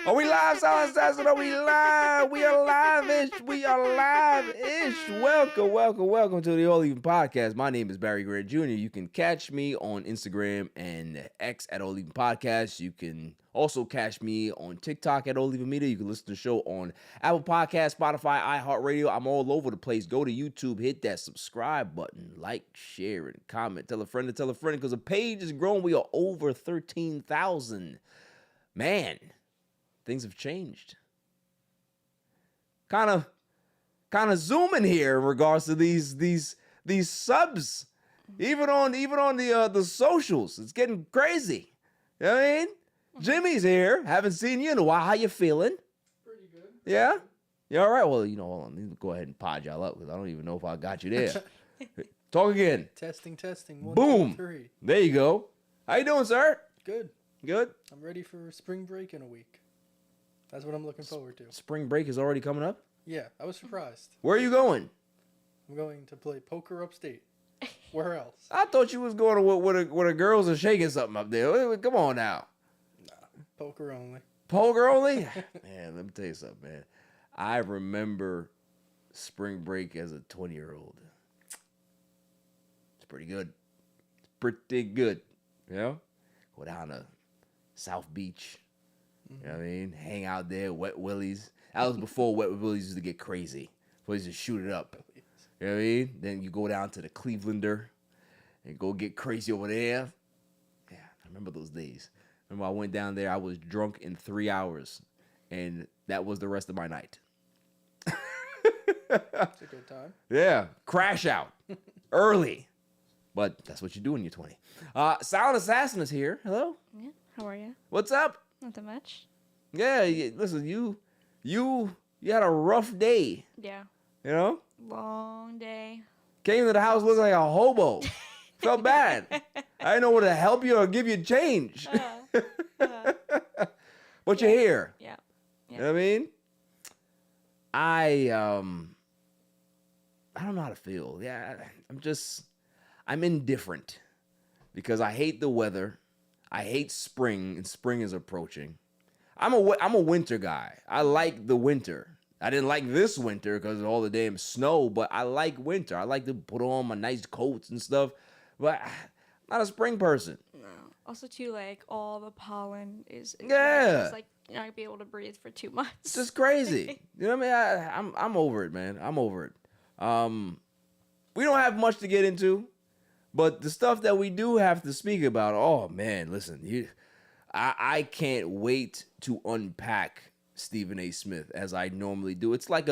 Are we live, Silent Assassin? Are we live? We are live-ish. We are live-ish. Welcome to the All Even Podcast. My name is Barry Grant Jr. You can catch me on Instagram and X at All Even Podcast. You can also catch me on TikTok at All Even Media. You can listen to the show on Apple Podcasts, Spotify, iHeartRadio. I'm all over the place. Go to YouTube, hit that subscribe button, like, share, and comment. Tell a friend to tell a friend because the page is growing. We are over 13,000. Man, things have changed. Kind of zooming here in regards to these subs, even on the socials. It's getting crazy. You know what I mean? Jimmy's here. Haven't seen you in a while. How you feeling? Pretty good. Yeah? You all right? Well, hold on. Let me go ahead and pod y'all up because I don't even know if I got you there. Talk again. Testing. 1, Boom. 2, 3. There you go. How you doing, sir? Good. Good? I'm ready for spring break in a week. That's what I'm looking forward to. Spring break is already coming up? Yeah, I was surprised. Where are you going? I'm going to play poker upstate. Where else? I thought you was going to where the girls are shaking something up there. Come on now. Nah, poker only. Poker only? Man, let me tell you something, man. I remember spring break as a 20-year-old. It's pretty good. Pretty good. You know? Go down to South Beach. You know what I mean? Hang out there, Wet Willies. That was before Wet Willies used to get crazy. Before they used to shoot it up. You know what I mean? Then you go down to the Clevelander and go get crazy over there. Yeah, I remember those days. Remember I went down there, I was drunk in 3 hours. And that was the rest of my night. It's a good time. Yeah, crash out. Early. But that's what you do when you're 20. Silent Assassin is here. Hello? Yeah, how are you? What's up? Not that much. Yeah, listen, you had a rough day, Yeah. you know? Long day. Came to the house looking like a hobo. Felt bad. I didn't know whether to help you or give you change. But you're here. Yeah. You know what I mean? I don't know how to feel. Yeah, I'm indifferent because I hate the weather. I hate spring, and spring is approaching. I'm a winter guy. I like the winter. I didn't like this winter because of all the damn snow, but I like winter. I like to put on my nice coats and stuff, but I'm not a spring person. No. Also, too, like, all the pollen is... Yeah. It's like, you're not going to be able to breathe for 2 months. It's just crazy. You know what I mean? I'm over it, man. I'm over it. We don't have much to get into, but the stuff that we do have to speak about, oh, man, listen, I can't wait to unpack Stephen A. Smith as I normally do. It's like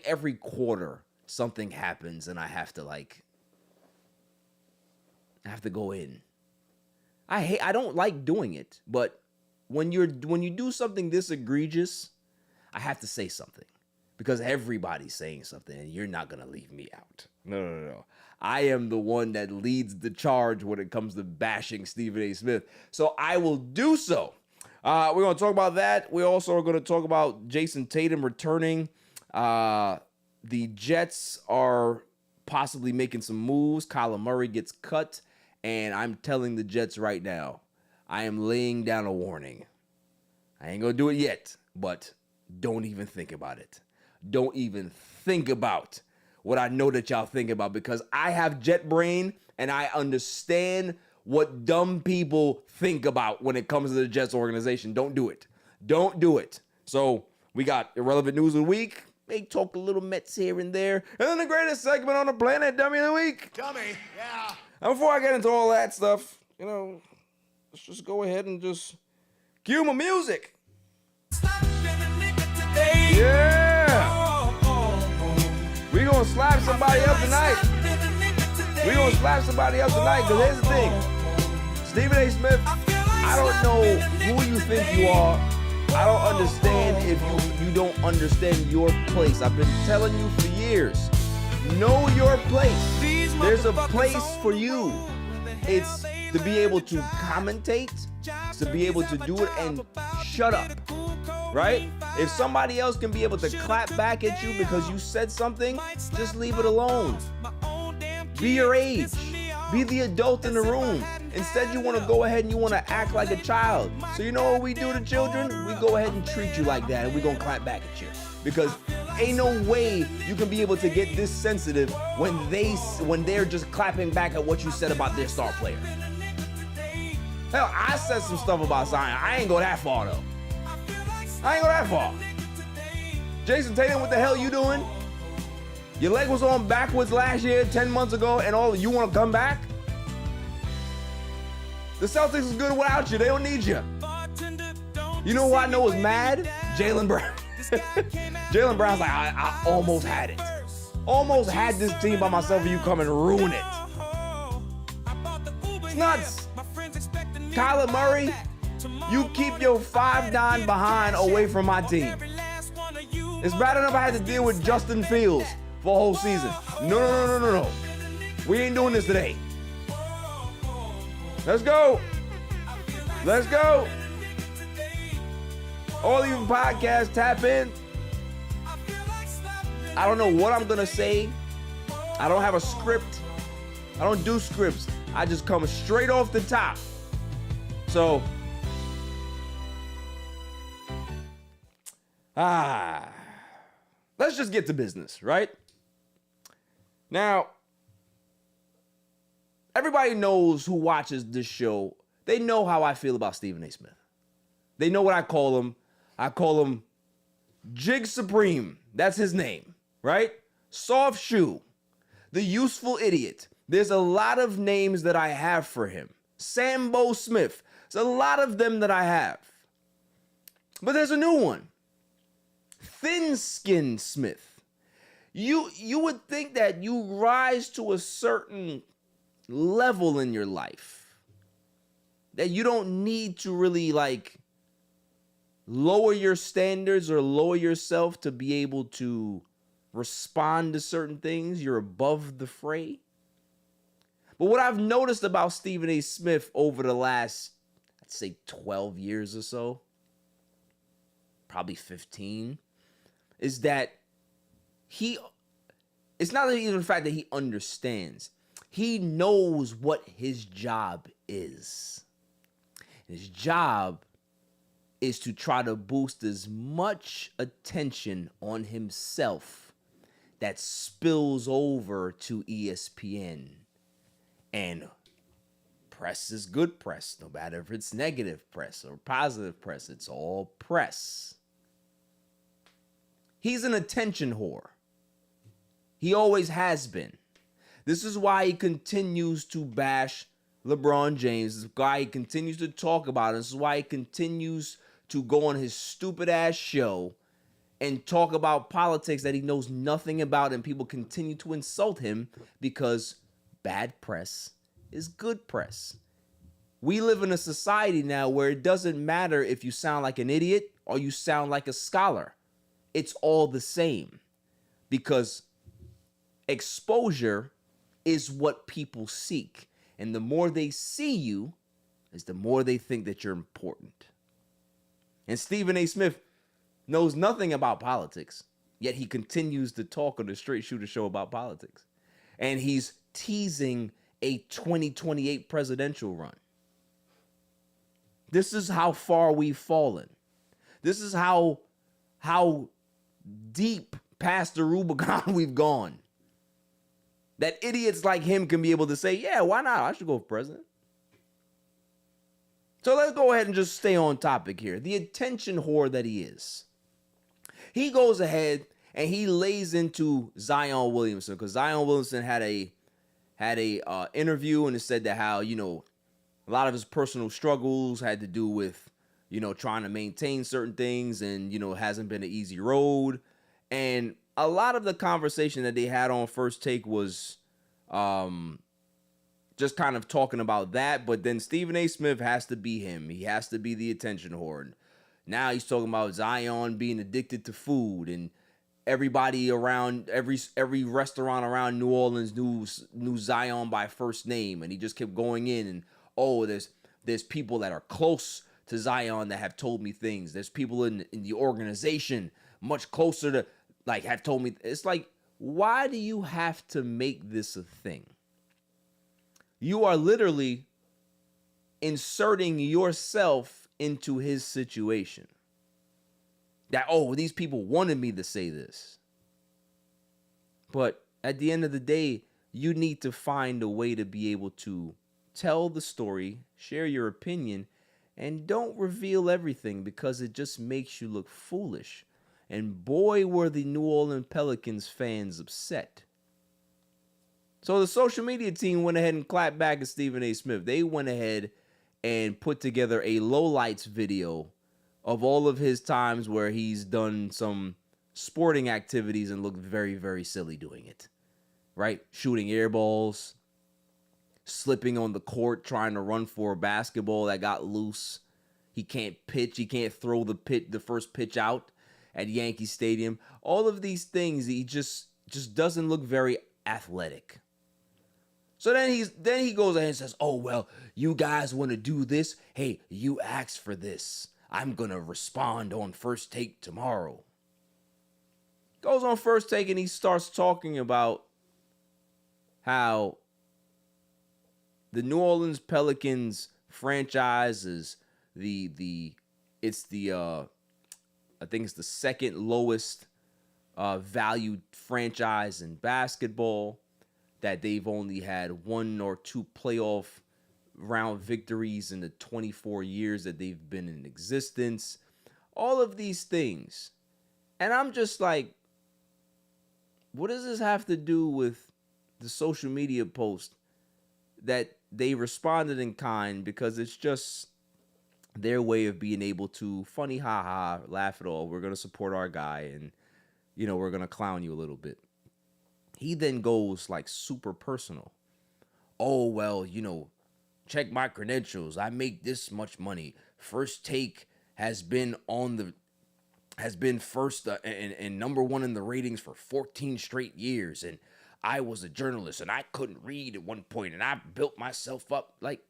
every quarter something happens and I have to go in. I don't like doing it, but when you do something this egregious, I have to say something because everybody's saying something and you're not going to leave me out. No. I am the one that leads the charge when it comes to bashing Stephen A. Smith. So I will do so. We're going to talk about that. We also are going to talk about Jayson Tatum returning. The Jets are possibly making some moves. Kyler Murray gets cut. And I'm telling the Jets right now, I am laying down a warning. I ain't going to do it yet, but don't even think about it. Don't even think about what I know that y'all think about because I have jet brain and I understand what dumb people think about when it comes to the Jets organization. Don't do it. Don't do it. So we got Irrelevant News of the Week. They talk a little Mets here and there. And then the greatest segment on the planet, Dummy of the Week. Dummy, yeah. And before I get into all that stuff, let's just go ahead and just cue my music. Yeah. We gonna slap somebody up tonight. Because here's the thing. Stephen A. Smith, I don't know who you think you are. I don't understand if you don't understand your place. I've been telling you for years. Know your place. There's a place for you. It's to be able to commentate, to be able to do it and shut up, right? If somebody else can be able to clap back at you because you said something, just leave it alone. Be your age. Be the adult in the room. Instead, you want to go ahead and you want to act like a child. So you know what we do to children? We go ahead and treat you like that, and we're going to clap back at you. Because ain't no way you can be able to get this sensitive when they're just clapping back at what you said about their star player. Hell, I said some stuff about Zion. I ain't go that far, though. I ain't go that far. Jayson Tatum, what the hell you doing? Your leg was on backwards last year, 10 months ago, and all you want to come back? The Celtics is good without you. They don't need you. You know who I know is mad? Jaylen Brown. Jaylen Brown's like, I almost had it. Almost had this team by myself, and you come and ruin it. It's nuts. Kyler Murray, you keep your 5'9" behind away from my team. It's bad enough I had to deal with Justin Fields for a whole season. No. We ain't doing this today. Let's go. Let's go. All of you podcasts, tap in. I don't know what I'm going to say. I don't have a script. I don't do scripts. I just come straight off the top. So, let's just get to business, right? Now, everybody knows who watches this show. They know how I feel about Stephen A. Smith. They know what I call him. I call him Jig Supreme. That's his name, right? Soft Shoe. The Useful Idiot. There's a lot of names that I have for him. Sambo Smith. There's a lot of them that I have. But there's a new one. Thin Skin Smith. You would think that you rise to a certain level in your life that you don't need to really lower your standards or lower yourself to be able to respond to certain things. You're above the fray. But what I've noticed about Stephen A. Smith over the last, I'd say 12 years or so, probably 15, is that it's not even the fact that he understands. He knows what his job is. His job is to try to boost as much attention on himself that spills over to ESPN. And press is good press, no matter if it's negative press or positive press, it's all press. He's an attention whore. He always has been. This is why he continues to bash LeBron James. This is why he continues to talk about it. This is why he continues to go on his stupid ass show and talk about politics that he knows nothing about, and people continue to insult him because bad press is good press. We live in a society now where it doesn't matter if you sound like an idiot or you sound like a scholar. It's all the same, because exposure is what people seek. And the more they see you, is the more they think that you're important. And Stephen A. Smith knows nothing about politics, yet he continues to talk on the Straight Shooter Show about politics. And he's teasing a 2028 presidential run. This is how far we've fallen. This is how deep past the Rubicon we've gone. That idiots like him can be able to say, yeah, why not? I should go for president. So let's go ahead and just stay on topic here. The attention whore that he is. He goes ahead and he lays into Zion Williamson, because Zion Williamson had a interview, and it said that how, a lot of his personal struggles had to do with, trying to maintain certain things, and, it hasn't been an easy road. And a lot of the conversation that they had on First Take was just kind of talking about that. But then Stephen A. Smith has to be him. He has to be the attention whore. Now he's talking about Zion being addicted to food, and everybody around, every restaurant around New Orleans knew Zion by first name. And he just kept going in, and there's people that are close to Zion that have told me things. There's people in the organization much closer to, have told me. It's like, why do you have to make this a thing? You are literally inserting yourself into his situation. That, oh, these people wanted me to say this. But at the end of the day, you need to find a way to be able to tell the story, share your opinion, and don't reveal everything because it just makes you look foolish. And boy, were the New Orleans Pelicans fans upset. So the social media team went ahead and clapped back at Stephen A. Smith. They went ahead and put together a lowlights video of all of his times where he's done some sporting activities and looked very, very silly doing it. Right? Shooting air balls, slipping on the court, trying to run for a basketball that got loose. He can't pitch. He can't throw the first pitch out at Yankee Stadium. All of these things, he just doesn't look very athletic. So then he goes ahead and says, oh, well, you guys want to do this? Hey, you asked for this. I'm going to respond on First Take tomorrow. Goes on First Take and he starts talking about how the New Orleans Pelicans franchise is I think it's the second lowest valued franchise in basketball, that they've only had 1 or 2 playoff round victories in the 24 years that they've been in existence. All of these things. And I'm just like, what does this have to do with the social media post that they responded in kind? Because it's just their way of being able to funny haha, laugh it all. We're going to support our guy and, we're going to clown you a little bit. He then goes like super personal. Oh, well, check my credentials. I make this much money. First Take has been first and number 1 in the ratings for 14 straight years. And I was a journalist and I couldn't read at one point and I built myself up. Like,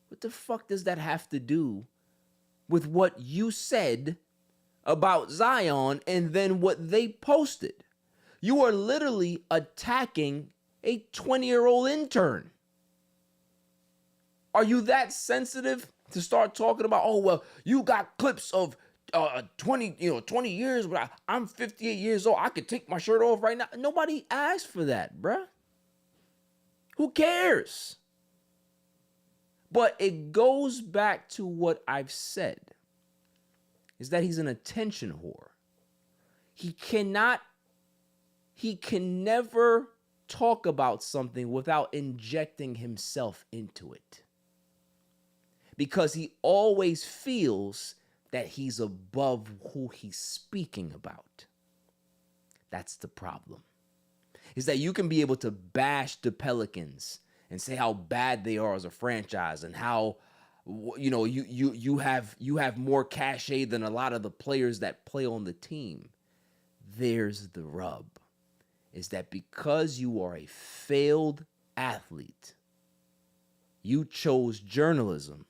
what the fuck does that have to do with what you said about Zion and then what they posted? You are literally attacking a 20-year-old intern. Are you that sensitive to start talking about, oh, well, you got clips of 20 years, but I'm 58 years old. I could take my shirt off right now. Nobody asked for that, bruh. Who cares? But it goes back to what I've said, is that he's an attention whore. He can never talk about something without injecting himself into it. Because he always feels that he's above who he's speaking about. That's the problem. Is that you can be able to bash the Pelicans and say how bad they are as a franchise and how you have more cachet than a lot of the players that play on the team. There's the rub. Is that because you are a failed athlete, you chose journalism,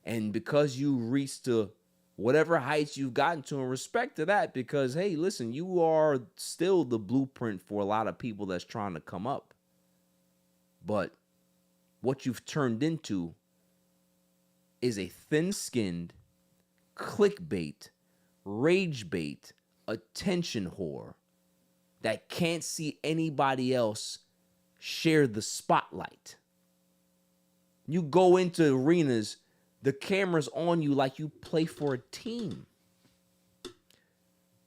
and because you reached to whatever heights you've gotten to in respect to that, because, hey, listen, you are still the blueprint for a lot of people that's trying to come up. But what you've turned into is a thin-skinned, clickbait, rage bait, attention whore that can't see anybody else share the spotlight. You go into arenas, the camera's on you like you play for a team.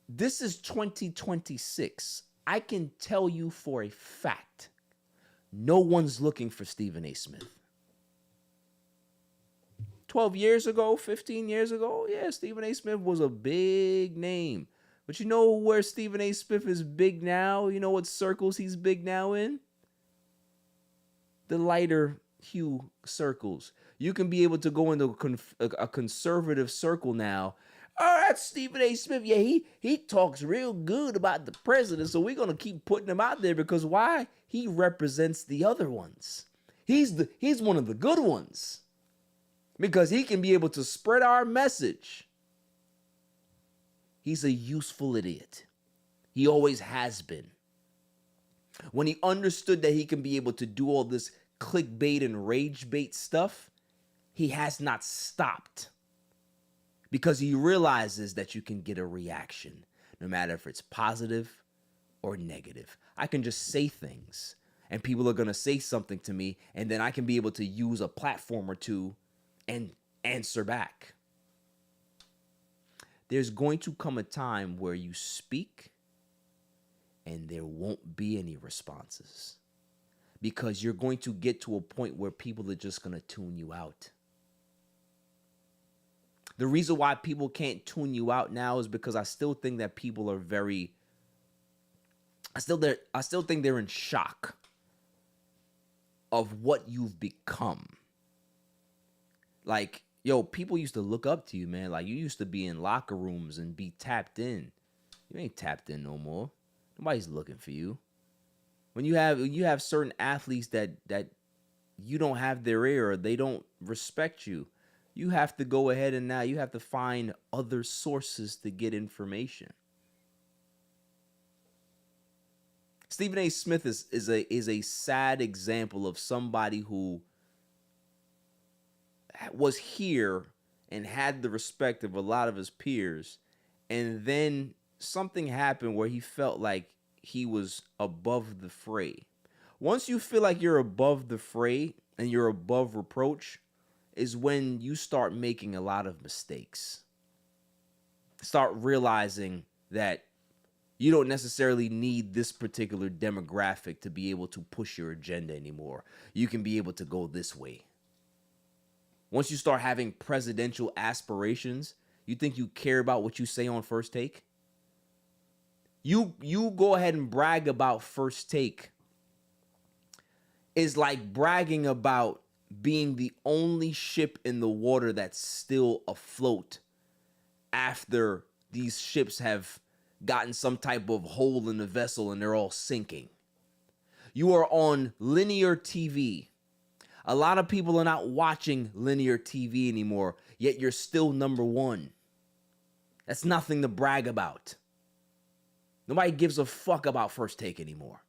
This is 2026. I can tell you for a fact, no one's looking for Stephen A. Smith. 12 years ago, 15 years ago, yeah, Stephen A. Smith was a big name. But you know where Stephen A. Smith is big now? You know what circles he's big now in? The lighter hue circles. You can be able to go into a conservative circle now. Oh, that's Stephen A. Smith. Yeah, he talks real good about the president, so we're going to keep putting him out there because why? He represents the other ones. He's one of the good ones because he can be able to spread our message. He's a useful idiot. He always has been. When he understood that he can be able to do all this clickbait and rage bait stuff, he has not stopped because he realizes that you can get a reaction, no matter if it's positive or negative. I can just say things and people are going to say something to me, and then I can be able to use a platform or two and answer back. There's going to come a time where you speak and there won't be any responses, because you're going to get to a point where people are just going to tune you out. The reason why people can't tune you out now is because I still think that people are I still think they're in shock of what you've become. Like, yo, people used to look up to you, man. Like, you used to be in locker rooms and be tapped in. You ain't tapped in no more. Nobody's looking for you. When you have certain athletes that you don't have their ear, or they don't respect you, you have to go ahead and now you have to find other sources to get information. Stephen A. Smith is a sad example of somebody who was here and had the respect of a lot of his peers, and then something happened where he felt like he was above the fray. Once you feel like you're above the fray and you're above reproach is when you start making a lot of mistakes. Start realizing that you don't necessarily need this particular demographic to be able to push your agenda anymore. You can be able to go this way. Once you start having presidential aspirations, you think you care about what you say on First Take? You go ahead and brag about First Take is like bragging about being the only ship in the water that's still afloat after these ships have gotten some type of hole in the vessel and they're all sinking. You are on linear TV. A lot of people are not watching linear TV anymore, yet you're still number one. That's nothing to brag about. Nobody gives a fuck about First Take anymore.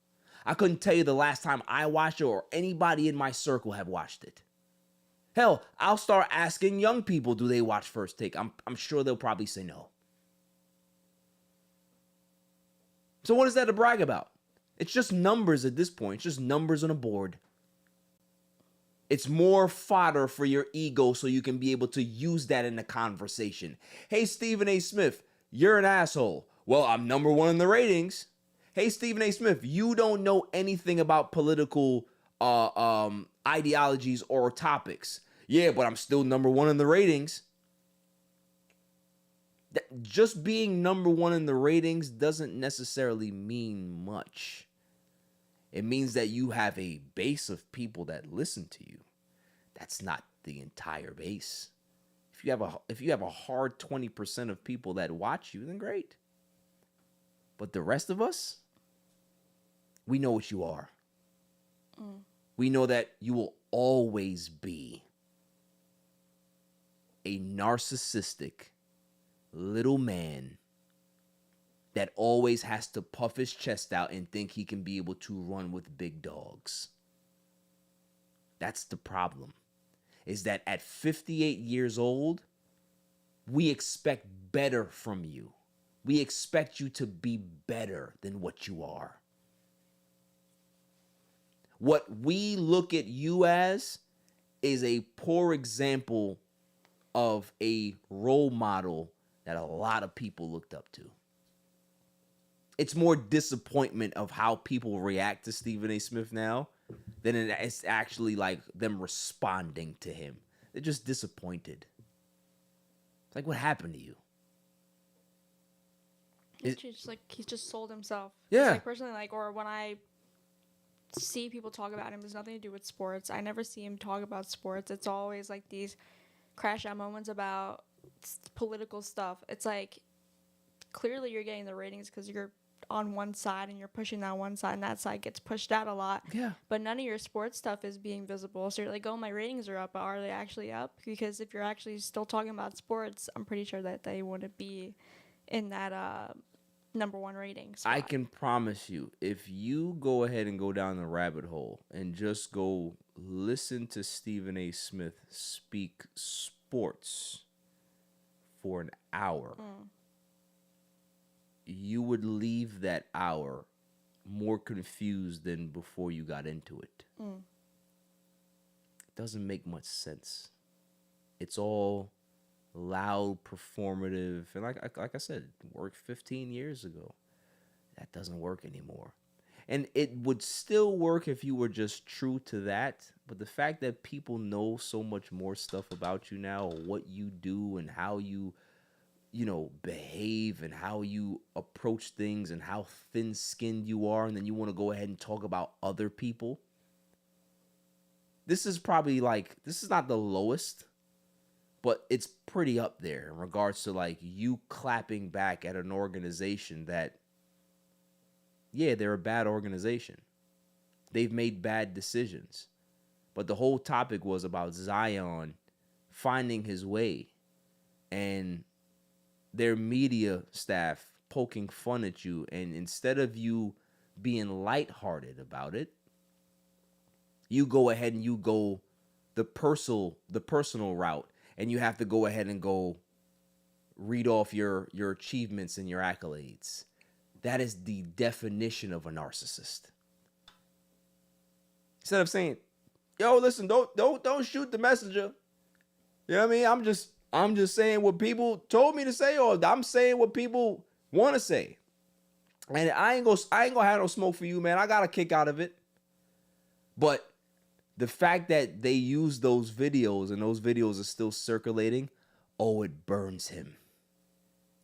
I couldn't tell you the last time I watched it or anybody in my circle have watched it. Hell, I'll start asking young people, do they watch First Take? I'm sure they'll probably say no. So what is that to brag about? It's just numbers at this point. It's just numbers on a board. It's more fodder for your ego so you can be able to use that in a conversation. Hey, Stephen A. Smith, you're an asshole. Well, I'm number one in the ratings. Hey, Stephen A. Smith, you don't know anything about political ideologies or topics. Yeah, but I'm still number one in the ratings. Just being number one in the ratings doesn't necessarily mean much. It means that you have a base of people that listen to you. That's not the entire base. If you have a hard 20% of people that watch you, then great. But the rest of us, we know what you are. We know that you will always be a narcissistic little man that always has to puff his chest out and think he can be able to run with big dogs. That's the problem. Is that at 58 years old, we expect better from you. We expect you to be better than what you are. What we look at you as is a poor example of a role model that a lot of people looked up to. It's more disappointment of how people react to Stephen A. Smith now than it's actually like them responding to him. They're just disappointed. It's like, what happened to you? It's just like he's just sold himself. Yeah. Like personally, like, or when I see people talk about him, it's nothing to do with sports. I never see him talk about sports. It's always like these crash out moments about political stuff. It's like clearly you're getting the ratings because you're on one side and you're pushing that one side, and that side gets pushed out a lot. Yeah. But none of your sports stuff is being visible. So you're like, oh, my ratings are up, but are they actually up? Because if you're actually still talking about sports, I'm pretty sure that they wouldn't be in that #1 rating I spot. can promise you, if you go ahead and go down the rabbit hole and just go listen to Stephen A. Smith speak sports for an hour, you would leave that hour more confused than before you got into it. It doesn't make much sense. It's all loud, performative, and like I said, it worked 15 years ago. That doesn't work anymore. And it would still work if you were just true to that. But the fact that people know so much more stuff about you now, what you do and how you behave and how you approach things and how thin-skinned you are, and then you want to go ahead and talk about other people. This is probably this is not the lowest, but it's pretty up there in regards to you clapping back at an organization that, yeah, they're a bad organization. They've made bad decisions. But the whole topic was about Zion finding his way and their media staff poking fun at you. And instead of you being lighthearted about it, you go ahead and you go the personal route, and you have to go ahead and go read off your achievements and your accolades. That is the definition of a narcissist. Instead of saying, "Yo, listen, don't shoot the messenger." You know what I mean? I'm just saying what people told me to say, or I'm saying what people want to say. And I ain't gonna have no smoke for you, man. I got a kick out of it. But the fact that they use those videos and those videos are still circulating, it burns him.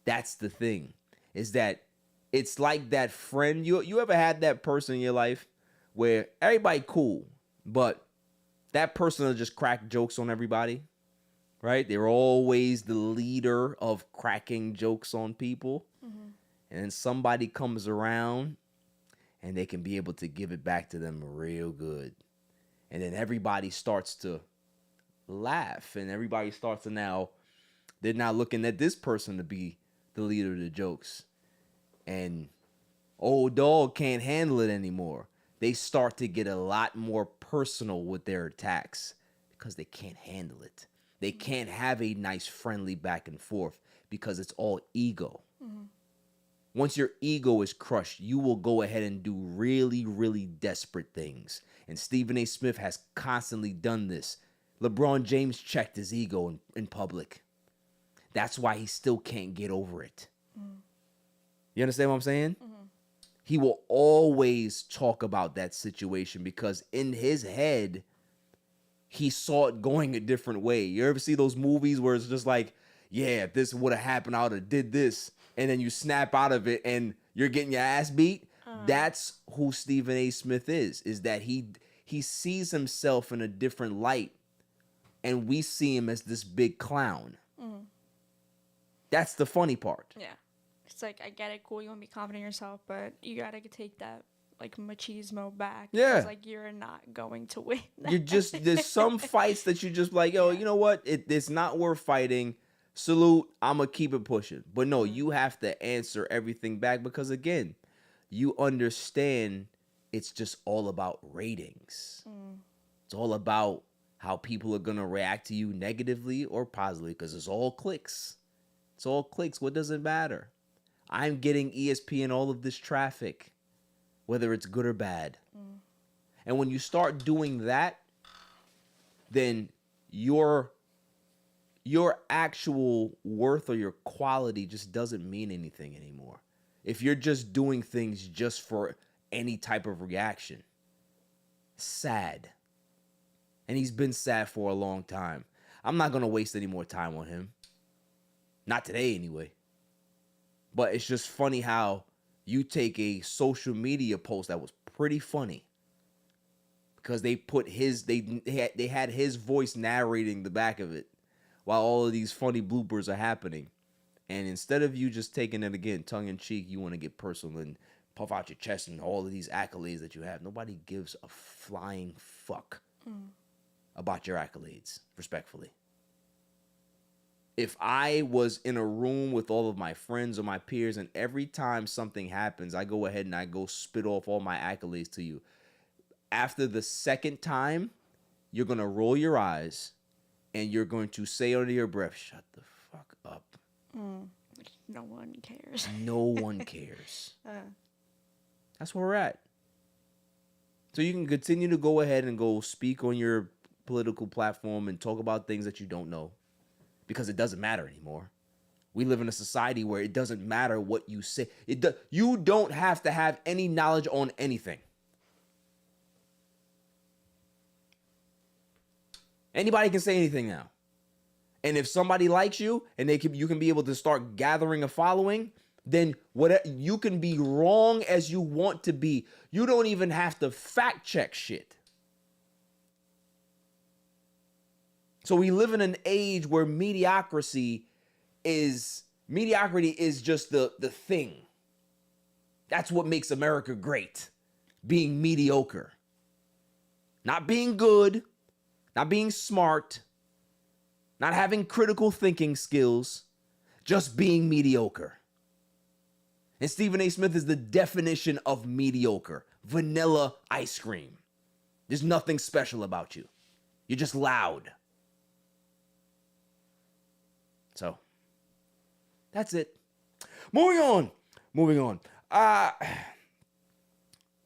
That's the thing. Is that it's like that friend. You ever had that person in your life where everybody cool, but that person will just crack jokes on everybody, right? They're always the leader of cracking jokes on people. Mm-hmm. And then somebody comes around and they can be able to give it back to them real good. And then everybody starts to laugh, and everybody starts to they're now looking at this person to be the leader of the jokes. And old dog can't handle it anymore. They start to get a lot more personal with their attacks because they can't handle it. They can't have a nice, friendly back and forth because it's all ego. Mm-hmm. Once your ego is crushed, you will go ahead and do really, really desperate things. And Stephen A. Smith has constantly done this. LeBron James checked his ego in public. That's why he still can't get over it. Mm. You understand what I'm saying? Mm-hmm. He will always talk about that situation because in his head, he saw it going a different way. You ever see those movies where it's just like, yeah, if this would have happened, I would have did this. And then you snap out of it and you're getting your ass beat. That's who Stephen A. Smith is that he sees himself in a different light, and we see him as this big clown. Mm. That's the funny part. Yeah. It's like, I get it, cool, you want to be confident in yourself, but you got to take that machismo back. Yeah. It's you're not going to win. There's some fights that you just yo, you know what? It's not worth fighting. Salute, I'm going to keep it pushing. But no, you have to answer everything back because, again, you understand it's just all about ratings. Mm. It's all about how people are going to react to you negatively or positively because it's all clicks. It's all clicks. What does it matter? I'm getting ESPN all of this traffic, whether it's good or bad. Mm. And when you start doing that, then your actual worth or your quality just doesn't mean anything anymore. If you're just doing things just for any type of reaction, sad. And he's been sad for a long time. I'm not going to waste any more time on him. Not today, anyway. But it's just funny how you take a social media post that was pretty funny because they put they had his voice narrating the back of it while all of these funny bloopers are happening. And instead of you just taking it, again, tongue-in-cheek, you want to get personal and puff out your chest and all of these accolades that you have. Nobody gives a flying fuck about your accolades, respectfully. if I was in a room with all of my friends or my peers, and every time something happens, I go ahead and I go spit off all my accolades to you. After the second time, you're going to roll your eyes and you're going to say under your breath, shut the fuck up. No one cares. No one cares. That's where we're at. So you can continue to go ahead and go speak on your political platform and talk about things that you don't know, because it doesn't matter anymore. We live in a society where it doesn't matter what you say. You don't have to have any knowledge on anything. Anybody can say anything now. And if somebody likes you and you can be able to start gathering a following, then you can be wrong as you want to be. You don't even have to fact check shit. So we live in an age where mediocrity is just the thing. That's what makes America great. Being mediocre. Not being good, not being smart, not having critical thinking skills, just being mediocre. And Stephen A. Smith is the definition of mediocre. Vanilla ice cream. There's nothing special about you. You're just loud. So, that's it. Moving on. I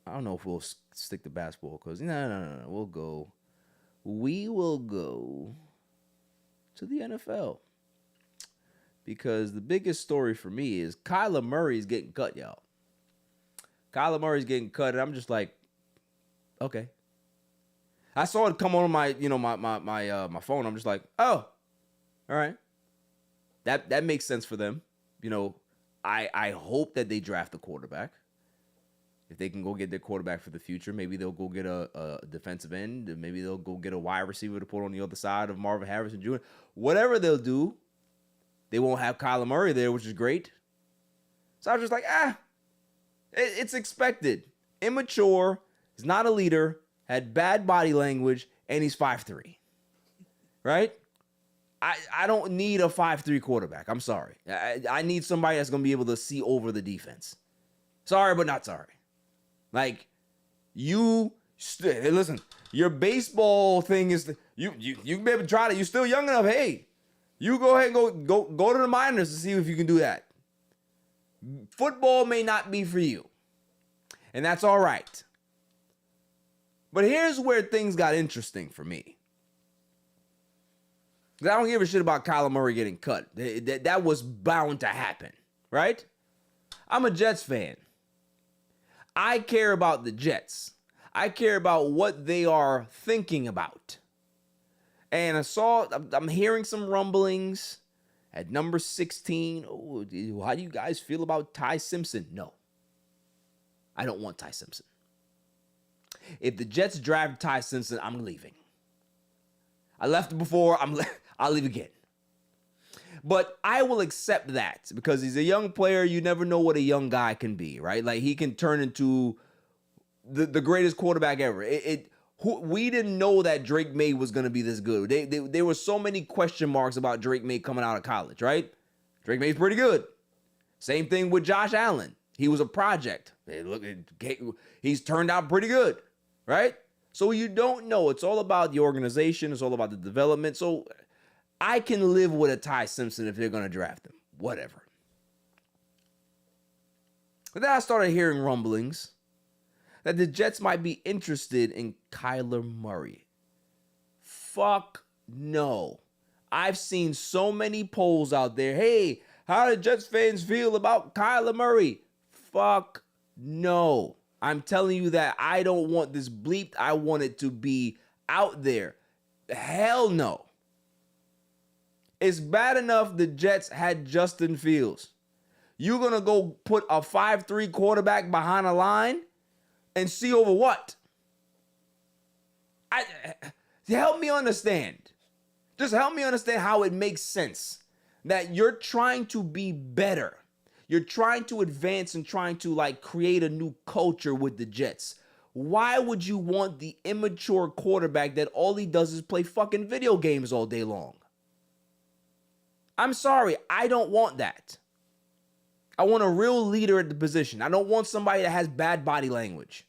don't know if we'll stick to basketball, because no. We will go to the NFL. Because the biggest story for me is Kyler Murray is getting cut, y'all. Kyler Murray's getting cut, and I'm just like, okay. I saw it come on my phone. I'm just like, oh, all right. That makes sense for them. I hope that they draft a quarterback. If they can go get their quarterback for the future, maybe they'll go get a defensive end. And maybe they'll go get a wide receiver to put on the other side of Marvin Harrison Jr. Whatever they'll do, they won't have Kyler Murray there, which is great. So I was just like, it's expected. Immature, he's not a leader, had bad body language, and he's 5'3". Right? I don't need a 5'3" quarterback. I'm sorry. I need somebody that's going to be able to see over the defense. Sorry, but not sorry. Like, listen, your baseball thing is, you can be able to try it. You're still young enough. Hey, you go ahead and go to the minors to see if you can do that. Football may not be for you. And that's all right. But here's where things got interesting for me. I don't give a shit about Kyler Murray getting cut. That was bound to happen, right? I'm a Jets fan. I care about the Jets. I care about what they are thinking about. And I'm hearing some rumblings at number 16. Oh, how do you guys feel about Ty Simpson? No. I don't want Ty Simpson. If the Jets draft Ty Simpson, I'm leaving. I left before, I'll leave again. But I will accept that because he's a young player. You never know what a young guy can be, right? Like, he can turn into the greatest quarterback ever. We didn't know that Drake May was going to be this good. There were so many question marks about Drake May coming out of college, right? Drake May's pretty good. Same thing with Josh Allen. He was a project. He's turned out pretty good, right? So you don't know. It's all about the organization. It's all about the development. So I can live with a Ty Simpson if they're going to draft him. Whatever. But then I started hearing rumblings that the Jets might be interested in Kyler Murray. Fuck no. I've seen so many polls out there. Hey, how do Jets fans feel about Kyler Murray? Fuck no. I'm telling you that I don't want this bleeped. I want it to be out there. Hell no. It's bad enough the Jets had Justin Fields. You're going to go put a 5'3" quarterback behind a line and see over what? Help me understand. Just help me understand how it makes sense that you're trying to be better. You're trying to advance and trying to create a new culture with the Jets. Why would you want the immature quarterback that all he does is play fucking video games all day long? I'm sorry, I don't want that. I want a real leader at the position. I don't want somebody that has bad body language.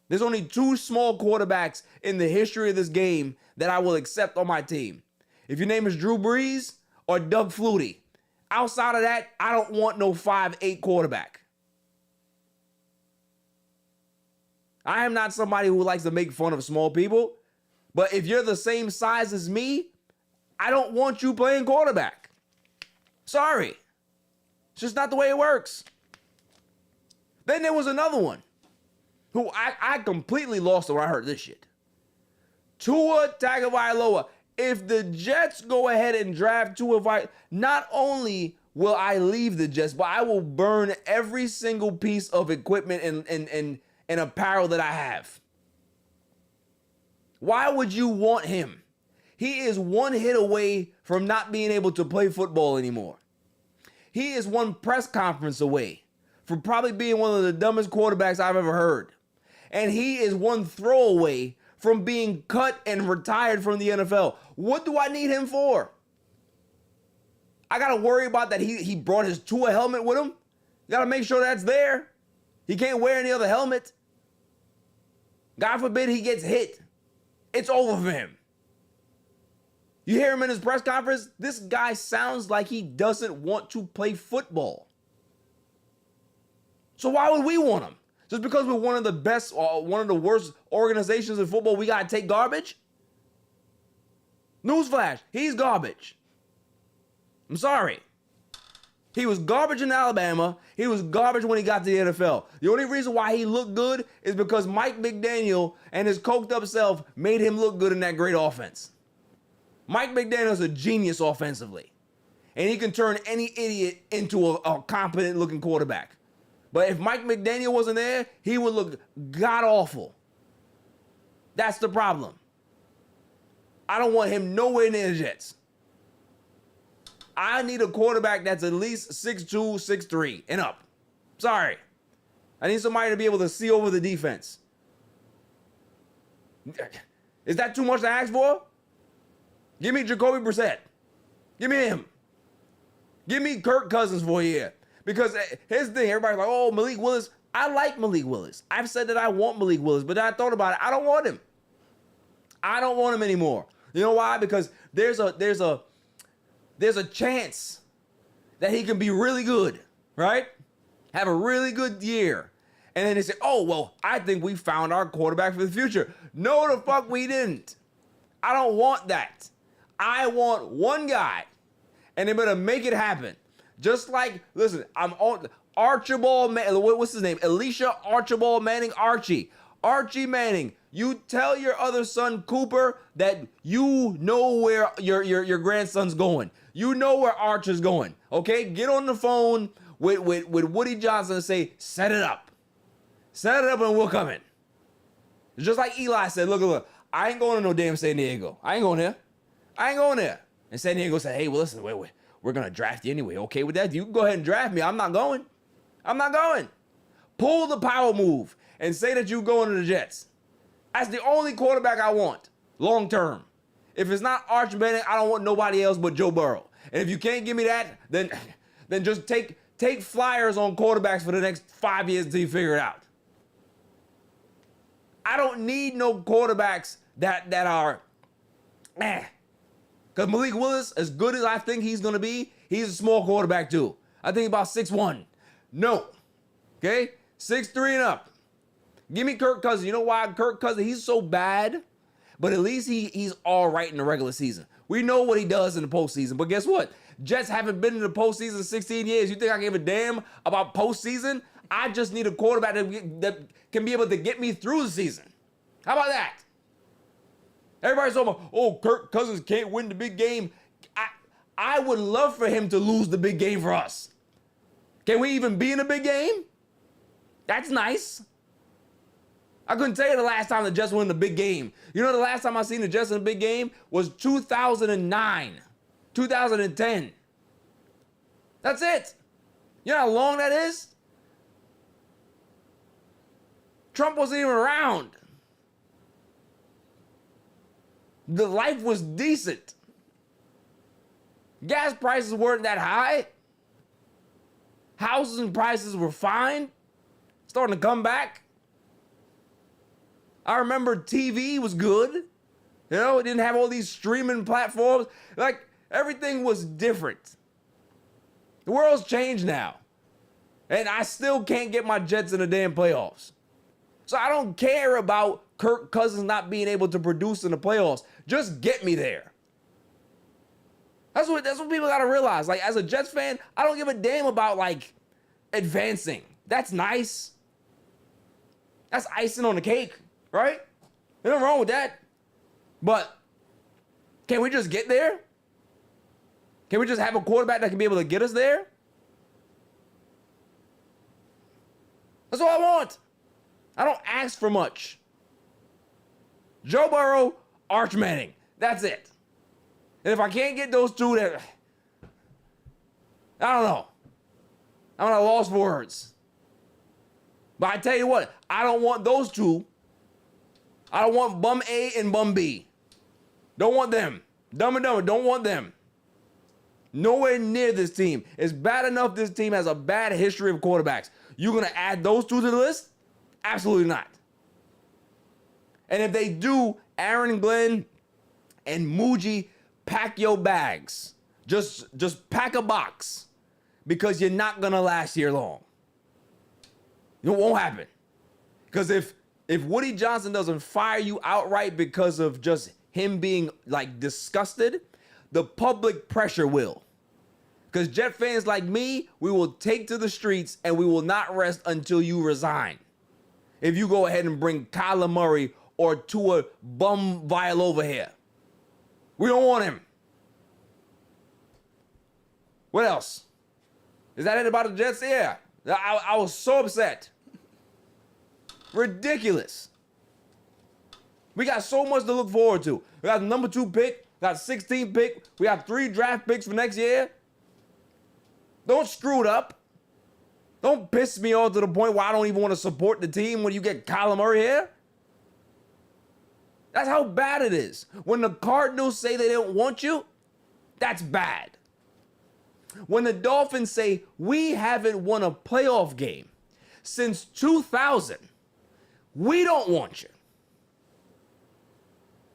There's only 2 small quarterbacks in the history of this game that I will accept on my team. If your name is Drew Brees or Doug Flutie. Outside of that, I don't want no 5'8" quarterback. I am not somebody who likes to make fun of small people, but if you're the same size as me, I don't want you playing quarterback. Sorry. It's just not the way it works. Then there was another one who I completely lost when I heard this shit. Tua Tagovailoa. If the Jets go ahead and draft Tua, not only will I leave the Jets, but I will burn every single piece of equipment and apparel that I have. Why would you want him? He is one hit away from not being able to play football anymore. He is one press conference away from probably being one of the dumbest quarterbacks I've ever heard. And he is one throw away from being cut and retired from the NFL. What do I need him for? I got to worry about that he brought his Tua helmet with him. Got to make sure that's there. He can't wear any other helmet. God forbid he gets hit. It's over for him. You hear him in his press conference? This guy sounds like he doesn't want to play football. So why would we want him? Just because we're one of the best or one of the worst organizations in football, we got to take garbage? Newsflash, he's garbage. I'm sorry. He was garbage in Alabama. He was garbage when he got to the NFL. The only reason why he looked good is because Mike McDaniel and his coked up self made him look good in that great offense. Mike McDaniel's a genius offensively. And he can turn any idiot into a competent looking quarterback. But if Mike McDaniel wasn't there, he would look god-awful. That's the problem. I don't want him nowhere near the Jets. I need a quarterback that's at least 6'2", 6'3", and up. Sorry. I need somebody to be able to see over the defense. Is that too much to ask for? Give me Jacoby Brissett. Give me him. Give me Kirk Cousins for a year. Because here's the thing, everybody's like, oh, Malik Willis. I like Malik Willis. I've said that I want Malik Willis, but then I thought about it. I don't want him. I don't want him anymore. You know why? Because there's a chance that he can be really good, right? Have a really good year. And then they say, oh, well, I think we found our quarterback for the future. No, the fuck we didn't. I don't want that. I want one guy, and they better make it happen. Just like, listen, I'm on Archibald Manning. What's his name? Elisha Archibald Manning. Archie Manning. You tell your other son Cooper that you know where your grandson's going. You know where Arch is going. Okay, get on the phone with Woody Johnson and say, set it up. Set it up and we'll come in. Just like Eli said, look, I ain't going to no damn San Diego. I ain't going there. And San Diego said, hey, well, listen, we're going to draft you anyway. Okay with that? You can go ahead and draft me. I'm not going. Pull the power move and say that you're going to the Jets. That's the only quarterback I want long term. If it's not Arch Manning, I don't want nobody else but Joe Burrow. And if you can't give me that, then just take flyers on quarterbacks for the next 5 years until you figure it out. I don't need no quarterbacks that are Because Malik Willis, as good as I think he's going to be, he's a small quarterback too. I think about 6'1". No. Okay? 6'3" and up. Give me Kirk Cousins. You know why Kirk Cousins, he's so bad, but at least he's all right in the regular season. We know what he does in the postseason, but guess what? Jets haven't been in the postseason in 16 years. You think I give a damn about postseason? I just need a quarterback that can be able to get me through the season. How about that? Everybody's talking about, oh, Kirk Cousins can't win the big game. I would love for him to lose the big game for us. Can we even be in a big game? That's nice. I couldn't tell you the last time the Jets won the big game. You know the last time I seen the Jets in a big game was 2009, 2010. That's it. You know how long that is? Trump wasn't even around. The life was decent. Gas prices weren't that high. Housing prices were fine. Starting to come back. I remember TV was good. You know, it didn't have all these streaming platforms. Like, everything was different. The world's changed now. And I still can't get my Jets in the damn playoffs. So I don't care about Kirk Cousins not being able to produce in the playoffs. Just get me there. That's what people gotta realize. Like, as a Jets fan, I don't give a damn about, like, advancing. That's nice. That's icing on the cake, right? There's nothing wrong with that. But can we just get there? Can we just have a quarterback that can be able to get us there? That's all I want. I don't ask for much. Joe Burrow, Arch Manning. That's it. And if I can't get those two, then I don't know. I'm at a loss for words. But I tell you what, I don't want those two. I don't want bum A and bum B. Don't want them. Dumb and Dumber, don't want them. Nowhere near this team. It's bad enough this team has a bad history of quarterbacks. You gonna add those two to the list? Absolutely not. And if they do, Aaron Glenn and Muji, pack your bags. Just pack a box. Because you're not gonna last here long. It won't happen. Because if Woody Johnson doesn't fire you outright because of just him being like disgusted, the public pressure will. Because Jet fans like me, we will take to the streets and we will not rest until you resign. If you go ahead and bring Kyler Murray or Tua Bum Vial over here. We don't want him. What else? Is that it about the Jets? Yeah. I was so upset. Ridiculous. We got so much to look forward to. We got the number 2 pick, got 16th pick. We have 3 draft picks for next year. Don't screw it up. Don't piss me off to the point where I don't even want to support the team when you get Kyler Murray here. That's how bad it is. When the Cardinals say they don't want you, that's bad. When the Dolphins say, we haven't won a playoff game since 2000, we don't want you.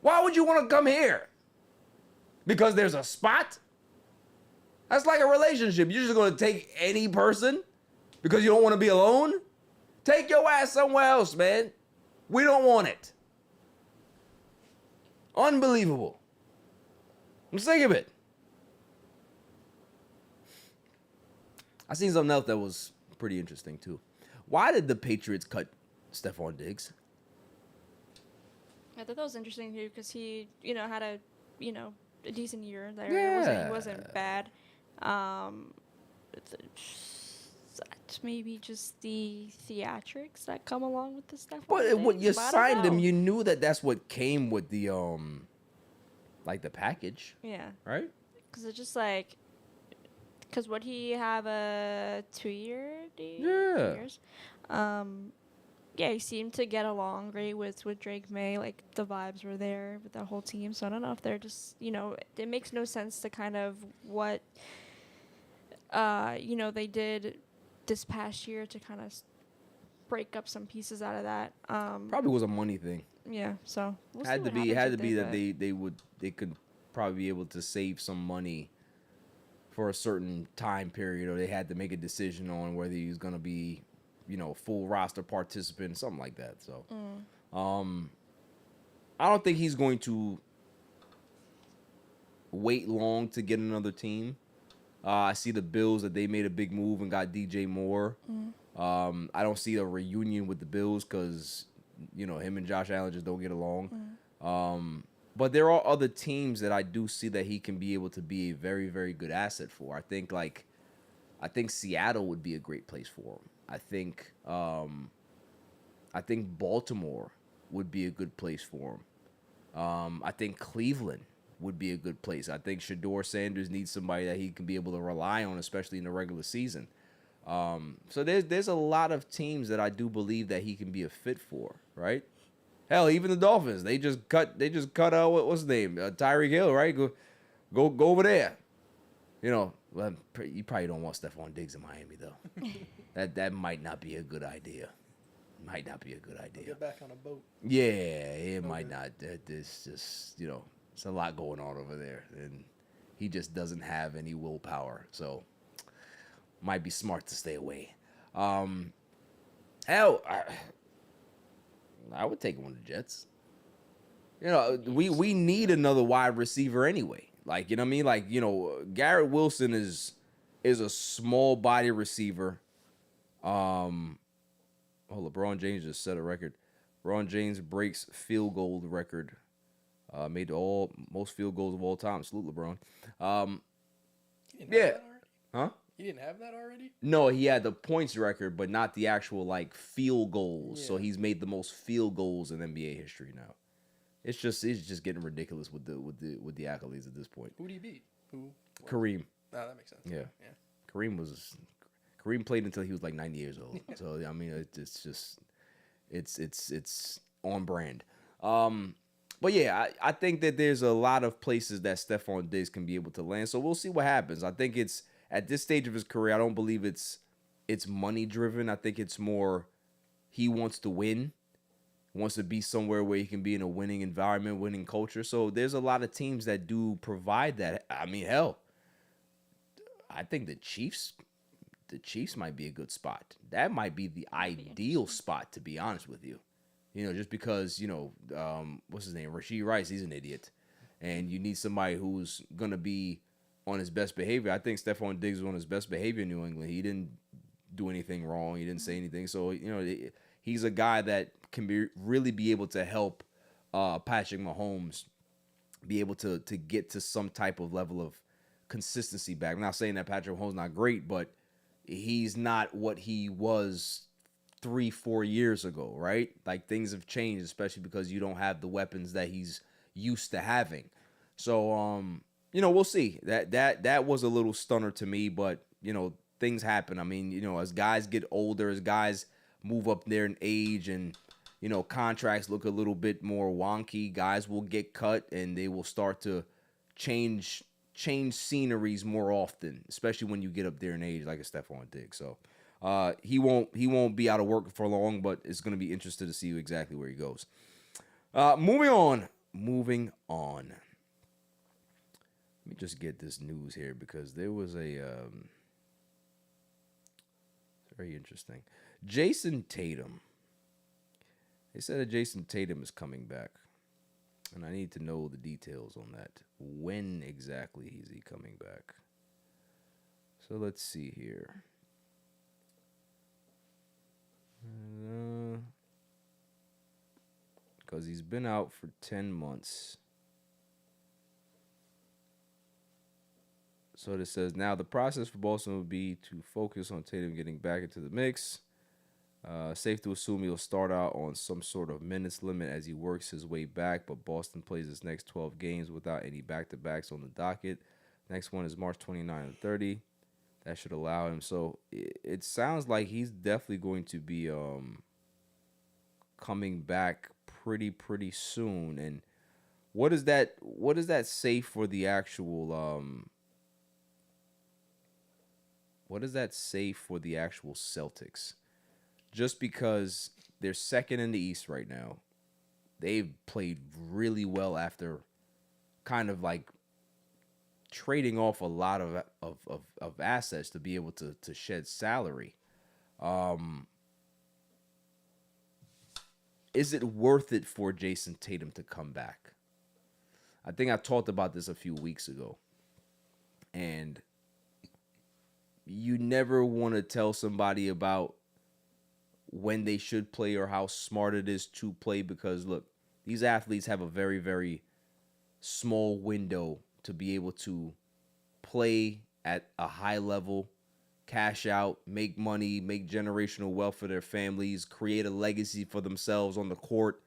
Why would you want to come here? Because there's a spot? That's like a relationship. You're just going to take any person because you don't want to be alone? Take your ass somewhere else, man. We don't want it. Unbelievable. I'm sick of it. I seen something else that was pretty interesting, too. Why did the Patriots cut Stefon Diggs? I thought that was interesting, too, because he, had a decent year there. Yeah. He wasn't bad. Maybe just the theatrics that come along with the Stefon But when you Diggs, I don't signed him, know. you knew that that's what came with the, like the package, Yeah. right? Because it's just like... Because would he have a 2-year deal? Yeah. 2 years? Yeah, he seemed to get along great with Drake May. Like, the vibes were there with the whole team. So I don't know if they're just, it makes no sense to kind of what, they did this past year to kind of break up some pieces out of that. Probably was a money thing. Yeah, so we'll Had see to what be happens that with they could probably be able to save some money for a certain time period, or they had to make a decision on whether he was going to be, full roster participant, something like that. So, I don't think he's going to wait long to get another team. I see the Bills that they made a big move and got DJ Moore. I don't see a reunion with the Bills because, him and Josh Allen just don't get along. But there are other teams that I do see that he can be able to be a very, very good asset for. I think Seattle would be a great place for him. I think Baltimore would be a good place for him. I think Cleveland would be a good place. I think Shador Sanders needs somebody that he can be able to rely on, especially in the regular season. So there's a lot of teams that I do believe that he can be a fit for, right? Hell, even the Dolphins, they just cut what's his name? Tyreek Hill, right? Go over there. Well, you probably don't want Stefon Diggs in Miami though. That might not be a good idea. Might not be a good idea. Get back on a boat. Yeah, it might not. It's just it's a lot going on over there, and he just doesn't have any willpower. So might be smart to stay away. Hell, I would take one of the Jets. We need another wide receiver anyway. Like, you know what I mean? Like, Garrett Wilson is a small body receiver. LeBron James just set a record. LeBron James breaks field goal record. Made most field goals of all time. Salute LeBron. He didn't Yeah. have that already? Huh? He didn't have that already? No, he had the points record, but not the actual like field goals. Yeah. So he's made the most field goals in NBA history now. It's just getting ridiculous with the accolades at this point. Who did he beat? Who? Kareem. Nah, that makes sense. Yeah. Kareem played until he was like 90 years old. So I mean, it's on brand. But yeah, I think that there's a lot of places that Stefon Diggs can be able to land. So we'll see what happens. I think it's at this stage of his career, I don't believe it's money driven. I think it's more he wants to win. Wants to be somewhere where he can be in a winning environment, winning culture. So there's a lot of teams that do provide that. I mean, hell, I think the Chiefs might be a good spot. That might be the ideal spot, to be honest with you. Just because, what's his name? Rashee Rice, he's an idiot. And you need somebody who's going to be on his best behavior. I think Stefon Diggs was on his best behavior in New England. He didn't do anything wrong. He didn't say anything. So, he's a guy that can really be able to help Patrick Mahomes be able to get to some type of level of consistency back. I'm not saying that Patrick Mahomes is not great, but he's not what he was 3-4 years ago, right? Like things have changed, especially because you don't have the weapons that he's used to having. So, we'll see. That was a little stunner to me, but things happen. I mean, as guys get older, as guys move up there in age, and contracts look a little bit more wonky, guys will get cut and they will start to change sceneries more often, especially when you get up there in age, like a Stefon Diggs. So he won't be out of work for long, but it's going to be interesting to see exactly where he goes. Moving on. Let me just get this news here because there was a very interesting. Jayson Tatum. They said that Jayson Tatum is coming back. And I need to know the details on that. When exactly is he coming back? So let's see here. Because he's been out for 10 months. So it says, now the process for Boston would be to focus on Tatum getting back into the mix. Safe to assume he'll start out on some sort of minutes limit as he works his way back, but Boston plays his next 12 games without any back-to-backs on the docket. Next one is March 29 and 30. That should allow him. So it sounds like he's definitely going to be coming back pretty soon. And what does that say for the actual what does that say for the actual Celtics? Just because they're second in the East right now, they've played really well after kind of like trading off a lot of assets to be able to shed salary. Is it worth it for Jayson Tatum to come back? I think I talked about this a few weeks ago. And you never want to tell somebody about when they should play or how smart it is to play, because look, these athletes have a very, very small window to be able to play at a high level, cash out, make money, make generational wealth for their families, create a legacy for themselves on the court,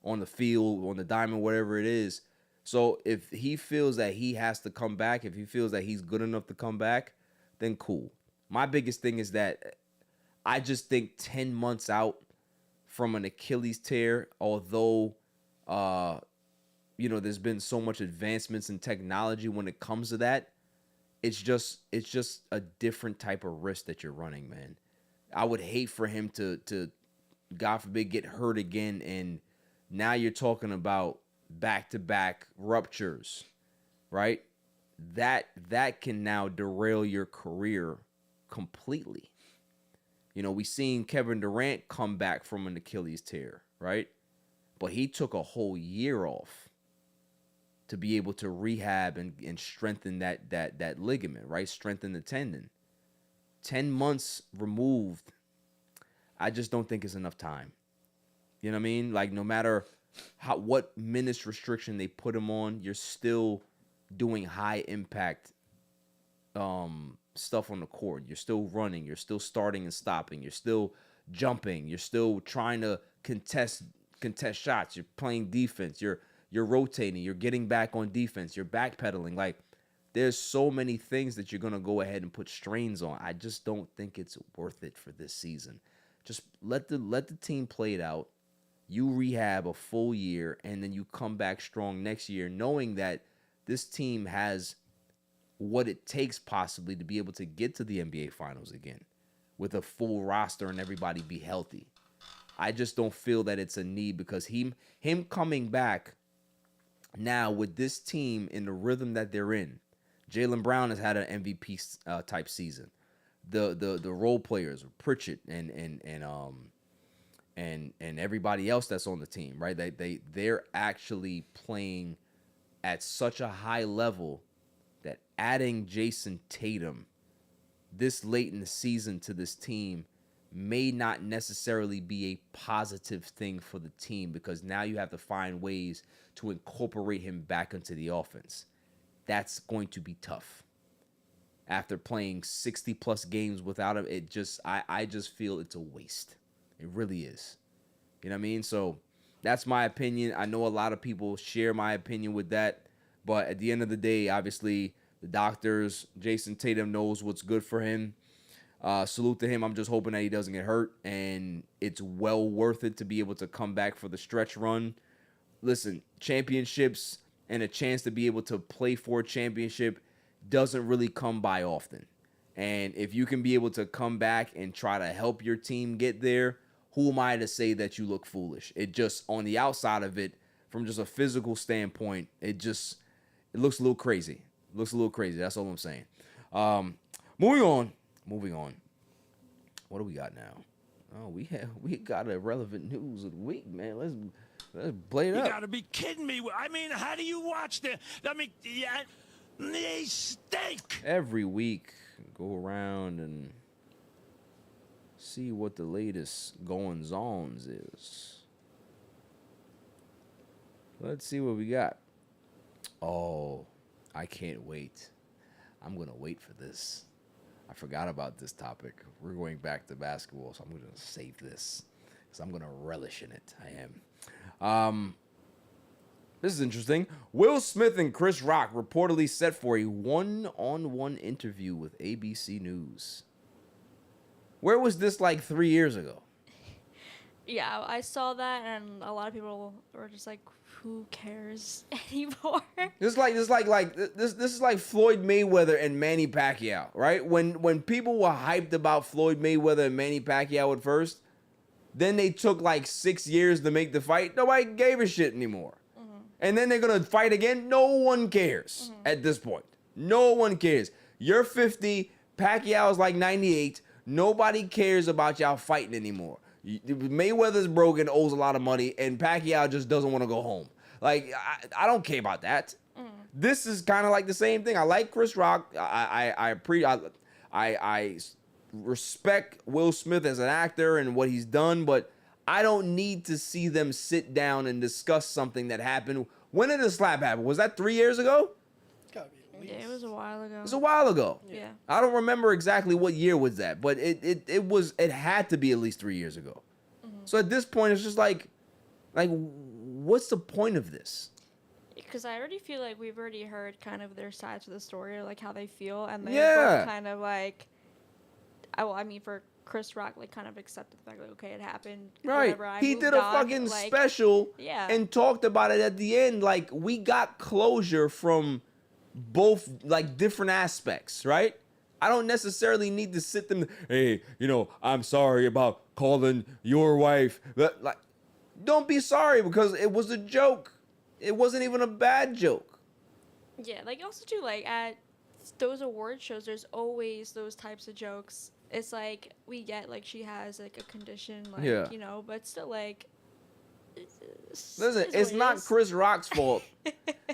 on the field, on the diamond, whatever it is. So if he feels that he has to come back, if he feels that he's good enough to come back, then cool. My biggest thing is that I just think 10 months out from an Achilles tear, although, there's been so much advancements in technology when it comes to that, it's just a different type of risk that you're running, man. I would hate for him to God forbid get hurt again, and now you're talking about back-to-back ruptures, right? That can now derail your career completely. We seen Kevin Durant come back from an Achilles tear, right? But he took a whole year off to be able to rehab and strengthen that ligament, right? Strengthen the tendon. 10 months removed, I just don't think it's enough time. You know what I mean? Like, no matter what minutes restriction they put him on, you're still doing high impact stuff on the court. You're still running. You're still starting and stopping. You're still jumping. You're still trying to contest shots. You're playing defense. You're rotating. You're getting back on defense. You're backpedaling. Like, there's so many things that you're gonna go ahead and put strains on. I just don't think it's worth it for this season. Just let the team play it out. You rehab a full year, and then you come back strong next year, knowing that this team has what it takes possibly to be able to get to the NBA Finals again with a full roster and everybody be healthy. I just don't feel that it's a need, because him coming back now with this team in the rhythm that they're in. Jaylen Brown has had an MVP type season. The role players, Pritchett and everybody else that's on the team, right? They're actually playing at such a high level that adding Jayson Tatum this late in the season to this team may not necessarily be a positive thing for the team, because now you have to find ways to incorporate him back into the offense. That's going to be tough. After playing 60 plus games without him, I just feel it's a waste. It really is. You know what I mean? So that's my opinion. I know a lot of people share my opinion with that, but at the end of the day, obviously the doctors, Jayson Tatum knows what's good for him. Salute to him. I'm just hoping that he doesn't get hurt, and it's well worth it to be able to come back for the stretch run. Listen, championships and a chance to be able to play for a championship doesn't really come by often. And if you can be able to come back and try to help your team get there, who am I to say that you look foolish? It just, on the outside of it, from just a physical standpoint, it looks a little crazy. It looks a little crazy. That's all I'm saying. Moving on. What do we got now? Oh, we got a relevant news of the week, man. Let's play it up. You gotta be kidding me. I mean, how do you watch the? I mean, yeah, they stink. Every week, go around and see what the latest goings-ons is. Let's see what we got. Oh, I can't wait. I'm going to wait for this. I forgot about this topic. We're going back to basketball, so I'm going to save this because I'm going to relish in it. I am. This is interesting. Will Smith and Chris Rock reportedly set for a one-on-one interview with ABC News. Where was this like 3 years ago? Yeah, I saw that, and a lot of people were just like, "Who cares anymore?" This is like Floyd Mayweather and Manny Pacquiao, right? When people were hyped about Floyd Mayweather and Manny Pacquiao at first, then they took like 6 years to make the fight. Nobody gave a shit anymore. Mm-hmm. And then they're gonna fight again. No one cares at this point. No one cares. You're 50. Pacquiao's like 98. Nobody cares about y'all fighting anymore. Mayweather's broken, owes a lot of money, and Pacquiao just doesn't want to go home. Like, I don't care about that. This is kind of like the same thing. I like Chris Rock. I respect Will Smith as an actor and what he's done, but I don't need to see them sit down and discuss something that happened. When did the slap happen? Was that 3 years ago? Gotta be at least. Yeah, it was a while ago. It was a while ago. Yeah. I don't remember exactly what year was that, but it had to be at least 3 years ago. Mm-hmm. So at this point, it's just like, what's the point of this? Because I already feel like we've already heard kind of their sides of the story, or like how they feel, and they both kind of like, for Chris Rock, like kind of accepted the fact like, okay, it happened. Right. He did a fucking special and talked about it at the end. Like, we got closure from both like different aspects, right? I don't necessarily need to sit them, hey, I'm sorry about calling your wife. Like, don't be sorry because it was a joke. It wasn't even a bad joke. Yeah, like also too, like at those award shows, there's always those types of jokes. It's like we get like she has like a condition, like Yeah. but still like. Listen, it's not Chris Rock's fault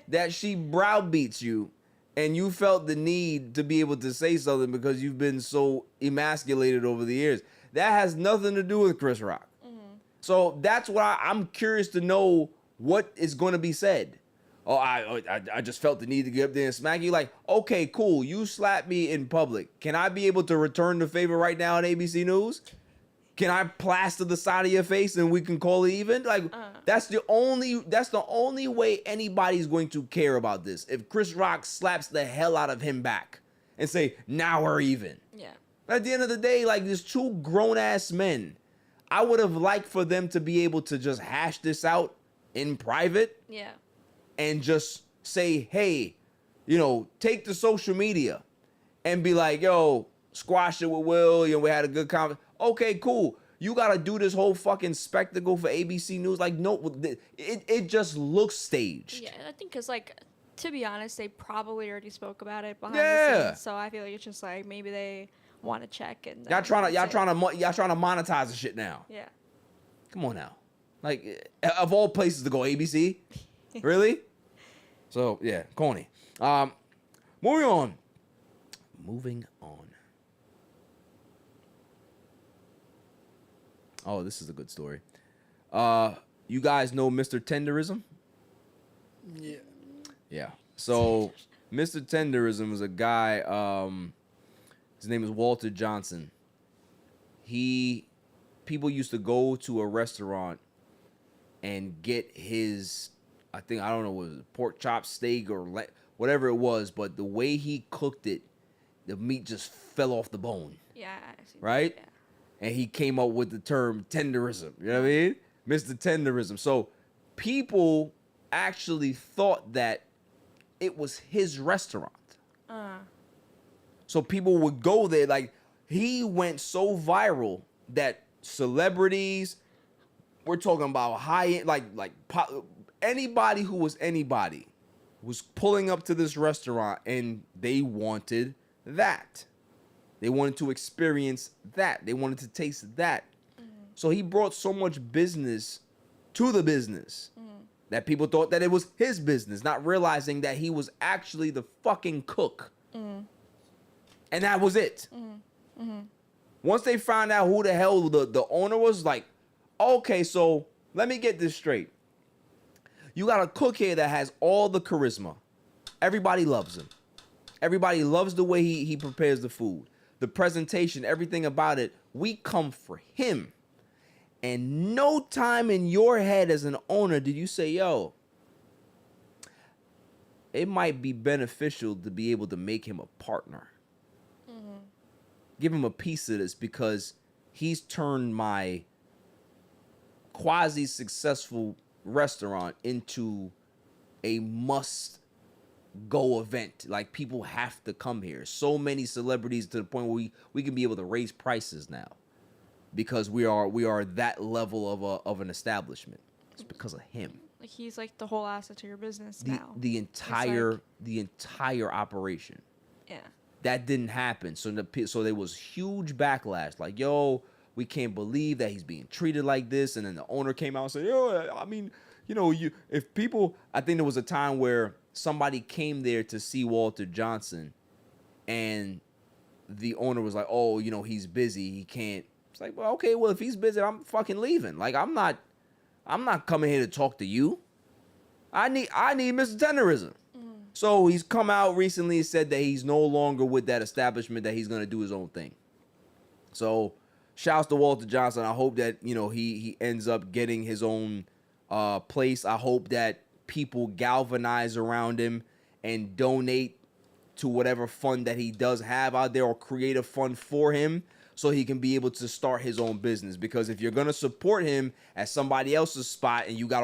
that she browbeats you and you felt the need to be able to say something because you've been so emasculated over the years. That has nothing to do with Chris Rock. So that's why I'm curious to know what is going to be said. Oh, I just felt the need to get up there and smack you. Like, okay, cool. You slapped me in public. Can I be able to return the favor right now on ABC News? Can I plaster the side of your face and we can call it even? Like, that's the only way anybody's going to care about this. If Chris Rock slaps the hell out of him back and say, now we're even. Yeah. At the end of the day, like, there's two grown-ass men. I would have liked for them to be able to just hash this out in private. Yeah. And just say, hey, take to social media and be like, yo, squash it with Will. We had a good conversation. Okay, cool. You got to do this whole fucking spectacle for ABC News. Like, no, it just looks staged. Yeah, I think because, like, to be honest, they probably already spoke about it behind Yeah. the scenes. So I feel like it's just like maybe they want to check and Y'all trying to monetize the shit now. Yeah. Come on now. Like, of all places to go, ABC? Really? So, yeah, corny. Moving on. Oh, this is a good story. You guys know Mr. Tenderism? Yeah. Yeah. So, Mr. Tenderism is a guy, his name is Walter Johnson. People used to go to a restaurant and get his, I don't know, was it pork chop, steak, or whatever it was, but the way he cooked it, the meat just fell off the bone. Yeah. I see. Right? Yeah. And he came up with the term tenderism. You know what I mean? Mr. Tenderism. So people actually thought that it was his restaurant. So people would go there. Like, he went so viral that celebrities, we're talking about high-end, anybody who was anybody was pulling up to this restaurant and they wanted that. They wanted to experience that. They wanted to taste that. So he brought so much business to the business that people thought that it was his business, not realizing that he was actually the fucking cook. And that was it. Once they found out who the hell the owner was, like, okay, so let me get this straight. You got a cook here that has all the charisma. Everybody loves him. Everybody loves the way he prepares the food. The presentation, everything about it, we come for him. And no time in your head as an owner did you say, yo, it might be beneficial to be able to make him a partner. Give him a piece of this because he's turned my quasi-successful restaurant into a must-go event. Like, people have to come here. So many celebrities to the point where we can be able to raise prices now because we are that level of an establishment. It's because of him. Like, he's like the whole asset to your business now. The entire operation. Yeah. That didn't happen. So there was huge backlash. Like, yo, we can't believe that he's being treated like this. And then the owner came out and said, yo, I mean, if people, I think there was a time where somebody came there to see Walter Johnson and the owner was like, oh, he's busy. He can't. It's like, well, okay, well, if he's busy, I'm fucking leaving. Like, I'm not coming here to talk to you. I need Mr. Tenderism. So he's come out recently and said that he's no longer with that establishment, that he's going to do his own thing. So shouts to Walter Johnson. I hope that, he ends up getting his own place. I hope that people galvanize around him and donate to whatever fund that he does have out there or create a fund for him so he can be able to start his own business. Because if you're gonna support him at somebody else's spot, and you got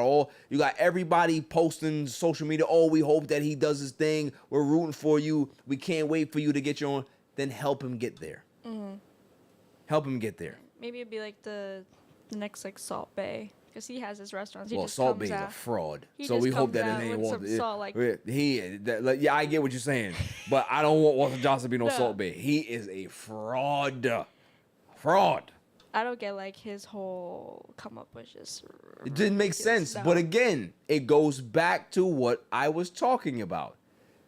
everybody posting social media, oh, we hope that he does his thing, we're rooting for you, we can't wait for you to get your own, then help him get there. Help him get there. Maybe it'd be like the next like Salt Bay, because he has his restaurants. He Well, just Salt comes Bay's a out. fraud, He so just we hope comes that out it ain't with Walter. some salt, like- Yeah, I get what you're saying, but I don't want Walter Johnson to be no No. Salt Bay. He is a fraud. I don't get like his whole come up with just. It didn't make ridiculous. sense. No. But again, it goes back to what I was talking about.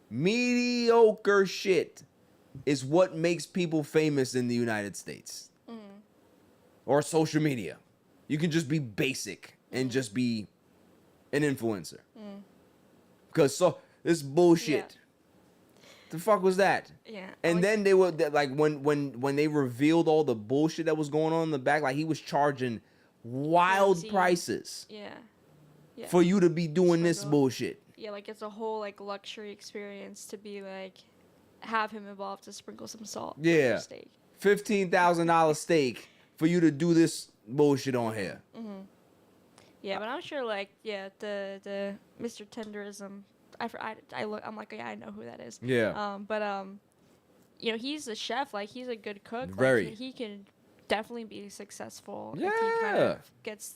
Mediocre shit is what makes people famous in the United States. Or social media. You can just be basic and just be an influencer. Because this bullshit. The fuck was that? Yeah. And like, then they were like when they revealed all the bullshit that was going on in the back, like he was charging wild Crazy. prices Yeah. Yeah. for you to be doing this Sprinkle. bullshit. Yeah, like it's a whole like luxury experience to be like have him involved to sprinkle some salt. on your Yeah. steak. $15,000 steak for you to do this bullshit on here. Yeah, but I'm sure like the Mr. Tenderism. I'm like, yeah, I know who that is. Yeah. You know, he's a chef. Like he's a good cook. Very. Like, he can definitely be successful if he kind Yeah. of gets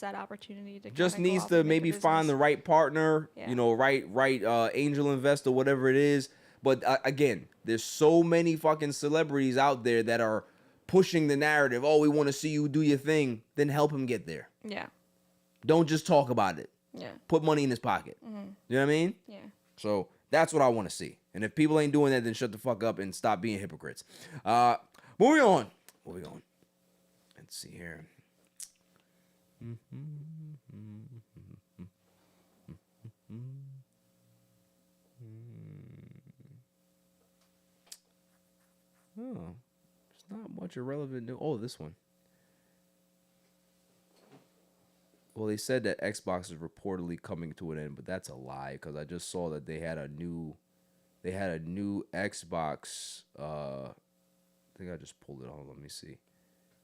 that opportunity to Just kinda go needs off to and make a maybe find the business. right partner, Yeah. you know, right angel investor, whatever it is. But again, there's so many fucking celebrities out there that are pushing the narrative. Oh, we want to see you do your thing. Then help him get there. Yeah. Don't just talk about it. Yeah. Put money in his pocket. You know what I mean? Yeah. So that's what I want to see. And if people ain't doing that, then shut the fuck up and stop being hypocrites. Moving on. Let's see here. Oh, there's not much irrelevant new. Oh, this one. Well, they said that Xbox is reportedly coming to an end, but that's a lie because I just saw that they had a new Xbox. I think I just pulled it on. Let me see.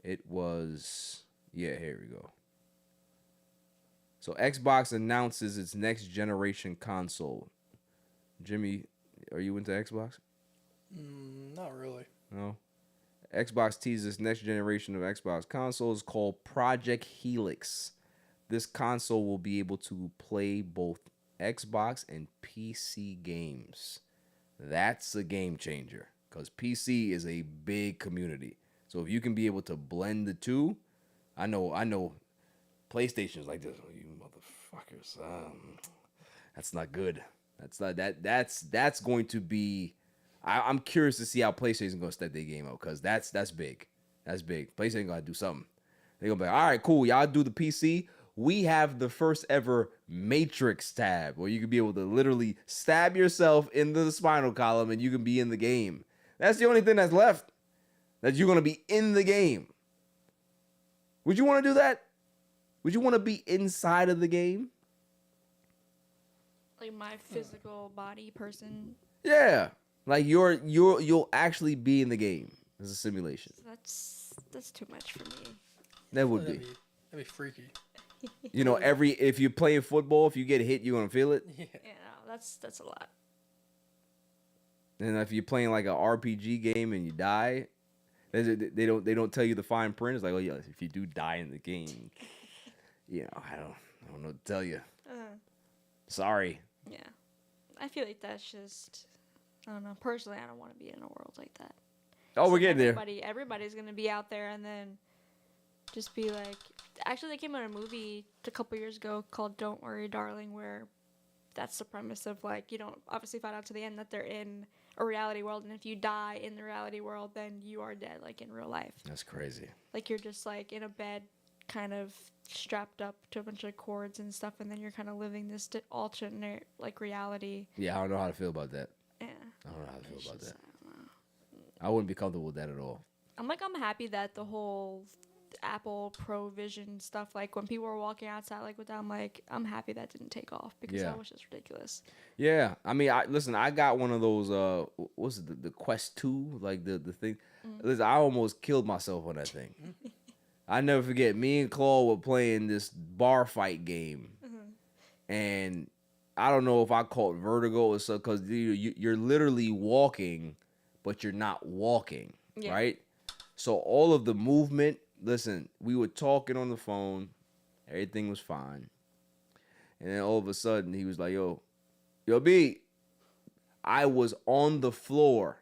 It was here we go. So Xbox announces its next generation console. Jimmy, are you into Xbox? Not really. No. Xbox teases next generation of Xbox consoles called Project Helix. This console will be able to play both Xbox and PC games. That's a game changer because PC is a big community. So if you can be able to blend the two, I know PlayStation's like this. Oh, you motherfuckers. That's not good. That's going to be. I'm curious to see how PlayStation's gonna step their game up because that's big. That's big. PlayStation gonna do something. They're gonna be like, all right, cool. Y'all do the PC. We have the first ever Matrix tab where you can be able to literally stab yourself into the spinal column and you can be in the game. That's the only thing that's left. That you're gonna be in the game. Would you want to do that? Would you want to be inside of the game? Like my physical body person. Yeah. Like you'll actually be in the game. It's a simulation. That's too much for me. That would That'd be. be freaky. You know, if you're playing football, if you get hit, you're gonna feel it. Yeah. Yeah, no, that's a lot. And if you're playing like an RPG game and you die, they don't tell you the fine print. It's like, oh yeah, if you do die in the game, you know, I don't know what to tell you. Sorry. Yeah, I feel like that's just. I don't know. Personally, I don't want to be in a world like that. Oh, we're getting there. Everybody's gonna be out there, and then just be like. Actually, they came out a movie a couple years ago called "Don't Worry, Darling," where that's the premise of like you don't obviously find out to the end that they're in a reality world, and if you die in the reality world, then you are dead, like in real life. That's crazy. Like you're just like in a bed, kind of strapped up to a bunch of cords and stuff, and then you're kind of living this alternate like reality. Yeah, I don't know how to feel about that. Yeah. I don't know how to feel about that. I don't know. I wouldn't be comfortable with that at all. I'm happy that the whole Apple Pro Vision stuff, like when people were walking outside like with that, I'm happy that didn't take off because that was just ridiculous. Yeah, I mean, I got one of those. What's it, the Quest 2, like the thing. Listen, I almost killed myself on that thing. I never forget, me and Claude were playing this bar fight game. And I don't know if I caught vertigo or so, because you're literally walking, but you're not walking, right? So all of the movement, listen, we were talking on the phone. Everything was fine. And then all of a sudden, he was like, yo, B, I was on the floor,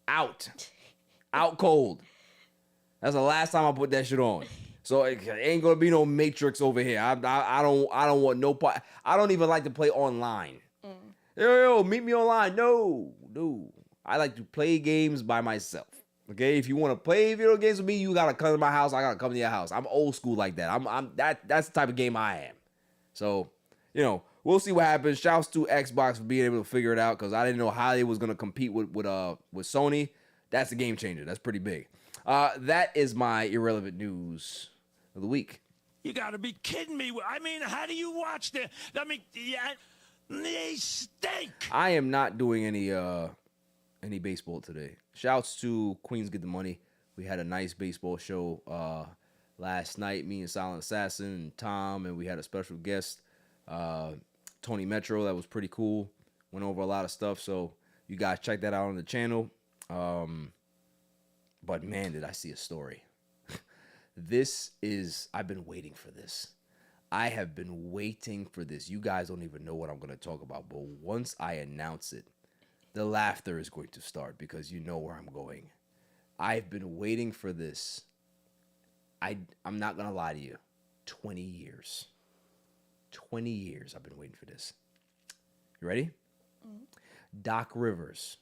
out cold. That's the last time I put that shit on. So it ain't gonna be no Matrix over here. I don't want no part. I don't even like to play online. Yo, meet me online. No. I like to play games by myself. Okay, if you want to play video games with me, you gotta come to my house. I gotta come to your house. I'm old school like that. That's the type of game I am. So, we'll see what happens. Shouts to Xbox for being able to figure it out, because I didn't know how they was gonna compete with Sony. That's a game changer. That's pretty big. That is my irrelevant news of the week. You got to be kidding me. I mean, how do you watch the? I mean, they stink. I am not doing any baseball today. Shouts to Queens Get the Money. We had a nice baseball show last night. Me and Silent Assassin and Tom, and we had a special guest, Tony Metro. That was pretty cool. Went over a lot of stuff, so you guys check that out on the channel. But man, did I see a story. I've been waiting for this. I have been waiting for this. You guys don't even know what I'm going to talk about, but once I announce it, the laughter is going to start, because you know where I'm going. I've been waiting for this. I'm not going to lie to you. 20 years. 20 years I've been waiting for this. You ready? Doc Rivers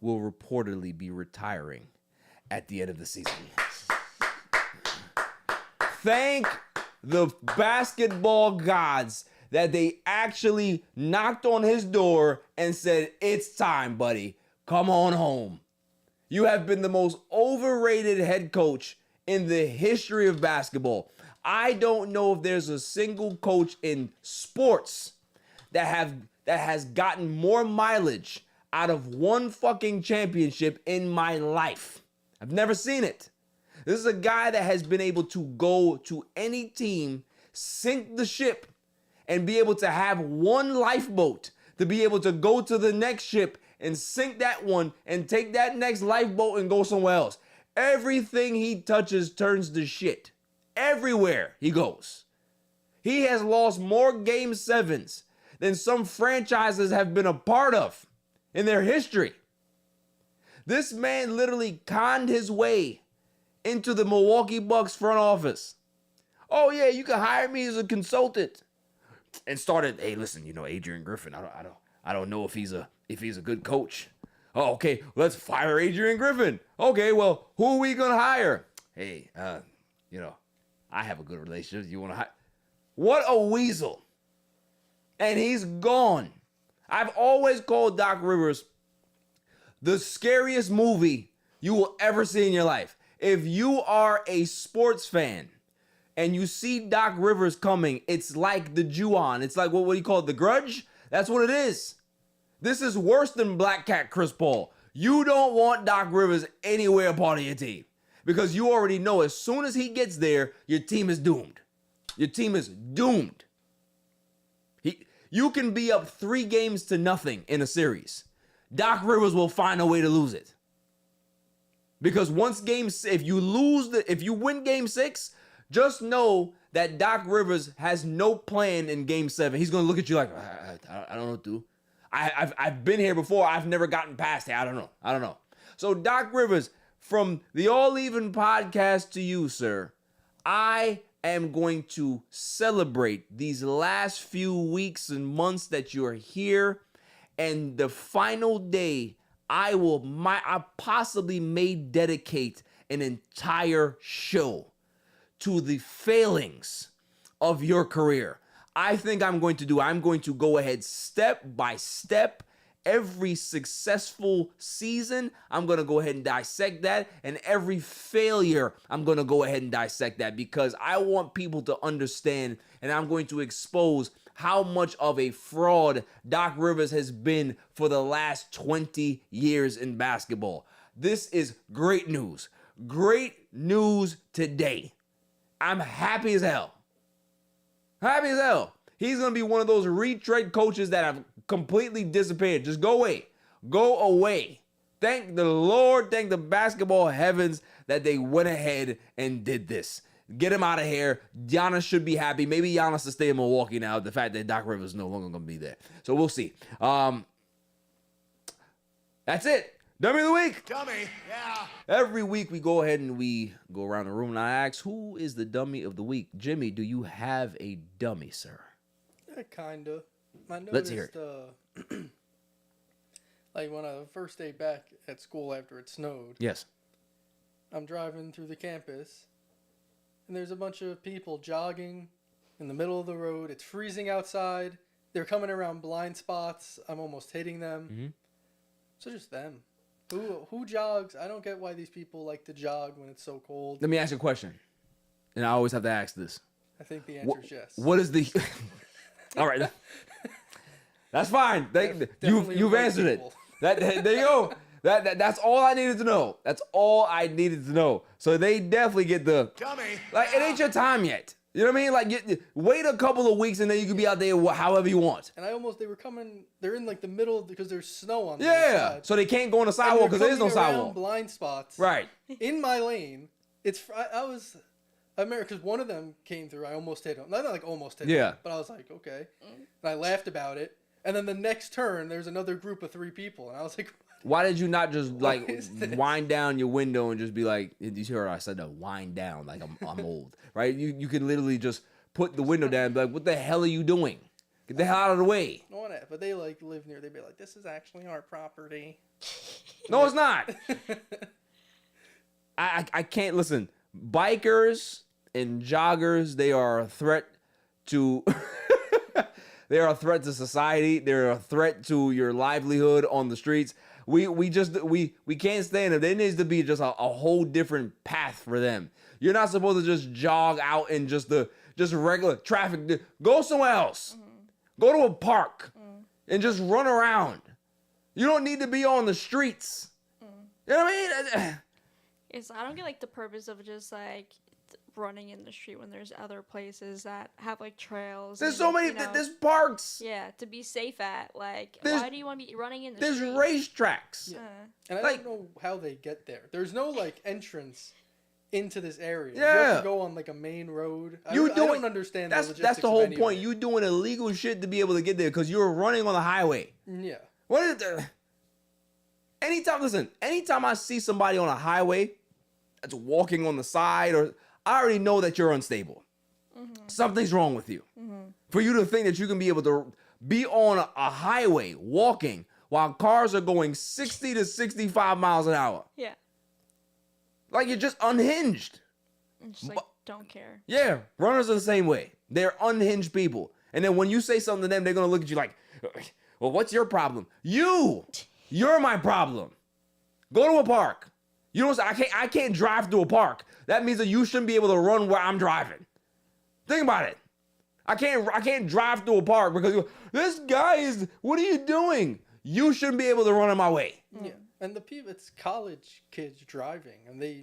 will reportedly be retiring at the end of the season. Thank the basketball gods that they actually knocked on his door and said, it's time, buddy. Come on home. You have been the most overrated head coach in the history of basketball. I don't know if there's a single coach in sports that has gotten more mileage out of one fucking championship in my life. I've never seen it. This is a guy that has been able to go to any team, sink the ship, and be able to have one lifeboat to be able to go to the next ship and sink that one and take that next lifeboat and go somewhere else. Everything he touches turns to shit. Everywhere he goes. He has lost more game sevens than some franchises have been a part of in their history. This man literally conned his way into the Milwaukee Bucks front office. Oh yeah, you can hire me as a consultant. And started, hey, listen, Adrian Griffin. I don't know if he's a good coach. Oh, okay, let's fire Adrian Griffin. Okay, well, who are we gonna hire? Hey, I have a good relationship. You want to hire? What a weasel. And he's gone. I've always called Doc Rivers the scariest movie you will ever see in your life. If you are a sports fan and you see Doc Rivers coming, it's like the Ju-on. It's like, what do you call it? The Grudge? That's what it is. This is worse than Black Cat Chris Paul. You don't want Doc Rivers anywhere a part of your team, because you already know as soon as he gets there, your team is doomed. Your team is doomed. You can be up 3-0 in a series. Doc Rivers will find a way to lose it. Because if you win game 6, just know that Doc Rivers has no plan in game 7. He's going to look at you like, I don't know what to do. I've been here before. I've never gotten past it. I don't know. So Doc Rivers, from the All Even podcast to you, sir, I am going to celebrate these last few weeks and months that you're here. And the final day, I possibly may dedicate an entire show to the failings of your career. I think I'm going to go ahead step by step. Every successful season, I'm going to go ahead and dissect that. And every failure, I'm going to go ahead and dissect that, because I want people to understand, and I'm going to expose how much of a fraud Doc Rivers has been for the last 20 years in basketball. This is great news. Great news today. I'm happy as hell. Happy as hell. He's going to be one of those retread coaches that have completely disappeared. Just go away. Go away. Thank the Lord, thank the basketball heavens that they went ahead and did this. Get him out of here. Giannis should be happy. Maybe Giannis will stay in Milwaukee now. The fact that Doc Rivers is no longer going to be there. So we'll see. That's it. Dummy of the week. Dummy, yeah. Every week we go ahead and we go around the room and I ask, who is the dummy of the week? Jimmy, do you have a dummy, sir? Yeah, kinda. I noticed, Let's hear it. Like when I first day back at school after it snowed, Yes. I'm driving through the campus, and there's a bunch of people jogging in the middle of the road. It's freezing outside. They're coming around blind spots. I'm almost hitting them. Mm-hmm. So just them. Who jogs? I don't get why these people like to jog when it's so cold. Let me ask you a question. And I always have to ask this. I think the answer is yes. What is the... All right. That's fine. Definitely You've white answered people. it. There you go. That's all I needed to know. That's all I needed to know. So they definitely get the... Dummy. Like, it ain't your time yet. You know what I mean? Like, wait a couple of weeks and then you can be out there however you want. And they were coming, they're in like the middle because there's snow on the Yeah. other side. So they can't go on the sidewalk because there is no coming around sidewalk. blind spots. Right. In my lane. I remember because one of them came through. I almost hit him. Not like almost hit Yeah. him, but I was like, okay. And I laughed about it. And then the next turn, there's another group of 3 people. And I was like, Why did you not just like is this? wind down your window and just be like, you heard I said to wind down, like I'm old, right? You could literally just put the window down and be like, what the hell are you doing? Get the hell out of the way. no one, but they like live near. They'd be like, this is actually our property. No, it's not. I can't listen. Bikers and joggers, they are a threat to they are a threat to society. They're a threat to your livelihood on the streets. We can't stand them. There needs to be just a whole different path for them. You're not supposed to just jog out in just regular traffic. Go somewhere else. Go to a park and just run around. You don't need to be on the streets. You know what I mean? Yes, I don't get like the purpose of just like running in the street when there's other places that have like trails. There's and, so many. you know, There's parks. yeah, to be safe at. Like, There's- why do you want to be running in the There's street? racetracks. Yeah. And I Like- don't know how they get there. There's no like entrance into this area. You Yeah. have to go on like a main road. I You don't understand That's the the logistics whole of any point. of it. You doing illegal shit to be able to get there because you're running on the highway. Yeah. What is the? Anytime I see somebody on a highway that's walking on the side, or I already know that you're unstable. Something's wrong with you. For you to think that you can be able to be on a highway walking while cars are going 60 to 65 miles an hour, Yeah, like you're just unhinged. and just like don't care. Yeah, runners are the same way. They're unhinged people. And then when you say something to them, they're gonna look at you like, well, what's your problem? You're my problem. Go to a park. You don't say I can't drive to a park. That means that you shouldn't be able to run where I'm driving. Think about it. I can't drive to a park because this guy is, what are you doing? You shouldn't be able to run in my way. Yeah. And the people, it's college kids driving, and they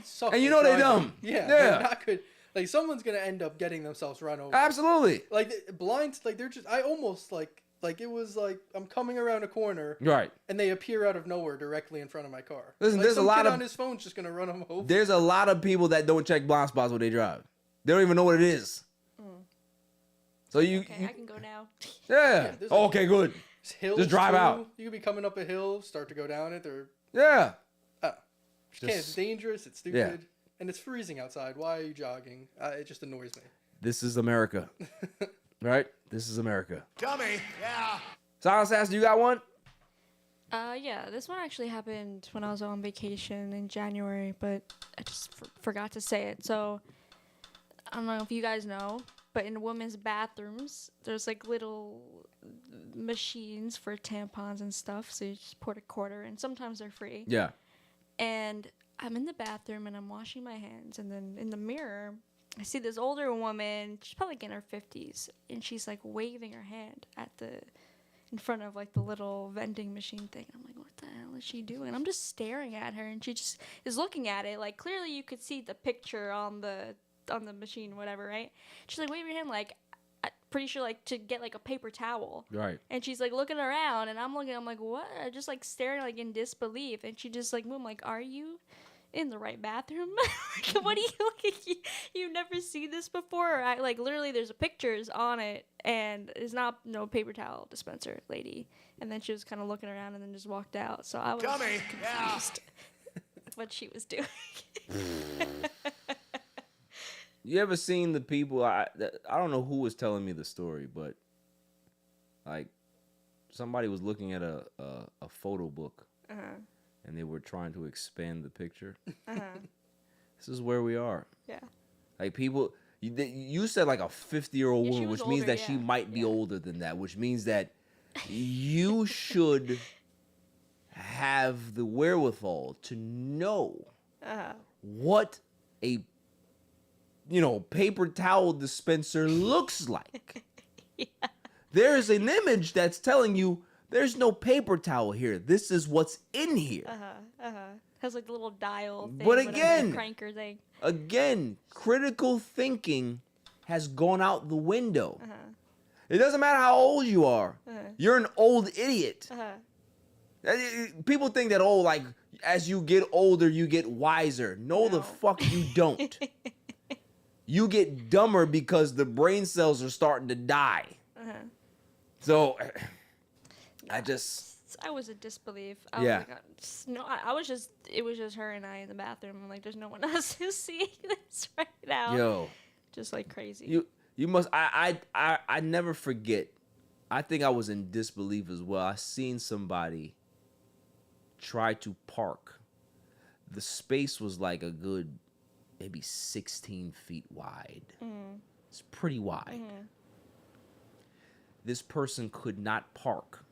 suck. And you at know they driving. dumb. Yeah. Yeah. They're not good. Like someone's gonna end up getting themselves run over. Absolutely. Like blinds, like they're just. I almost like it was like I'm coming around a corner, Right. and they appear out of nowhere directly in front of my car. Listen, like there's a some lot kid of- on his phone's just gonna run them over. There's a lot of people that don't check blind spots when they drive. They don't even know what it is. So you, Okay, I can go now. yeah. there's like- Okay, good. Hills Just drive too. out. You could be coming up a hill, start to go down it, or Yeah. it's dangerous. It's stupid, and it's freezing outside. Why are you jogging? It just annoys me. This is America. Right? This is America. Dummy, yeah. Silence Ass, you got one? Yeah, this one actually happened when I was on vacation in January, but I just forgot to say it. So, I don't know if you guys know, but in women's bathrooms, there's like little machines for tampons and stuff. So you just put a quarter in. Sometimes they're free. Yeah. And I'm in the bathroom and I'm washing my hands. And then in the mirror, I see this older woman. She's probably like in her 50s. And she's like waving her hand at the in front of like the little vending machine thing. I'm like, what the hell is she doing? I'm just staring at her, and she just is looking at it. Like clearly, you could see the picture on the machine, whatever, right? She's like, wave your hand, like, I'm pretty sure like to get like a paper towel. Right. And she's like looking around, and I'm looking. I'm like, what? Just like staring like in disbelief. And she just like moved. I'm like, are you in the right bathroom? Like, what are you looking? You've never seen this before? Like literally, there's pictures on it, and it's not no paper towel dispenser lady. And then she was kind of looking around, and then just walked out. So I was confused what she was doing. You ever seen the people? I don't know who was telling me the story, but like somebody was looking at a photo book, and they were trying to expand the picture. This is where we are. Yeah. Like people, you said like a 50-year-old Yeah, she woman, was which means older, that she yeah. might be Yeah. older than that, which means that you should have the wherewithal to know what a paper towel dispenser looks like. There is an image that's telling you there's no paper towel here. This is what's in here. Has like the little dial thing. But whatever, again- the cranker thing. Again, critical thinking has gone out the window. It doesn't matter how old you are. You're an old idiot. People think that, like, as you get older, you get wiser. No, the fuck you don't. You get dumber because the brain cells are starting to die. So, I was in disbelief. Yeah. It was just her and I in the bathroom. I'm like, there's no one else who's seeing this right now. Yo. Just like crazy. You must, I never forget. I think I was in disbelief as well. I seen somebody try to park. The space was like a good maybe 16 feet wide. It's pretty wide. This person could not park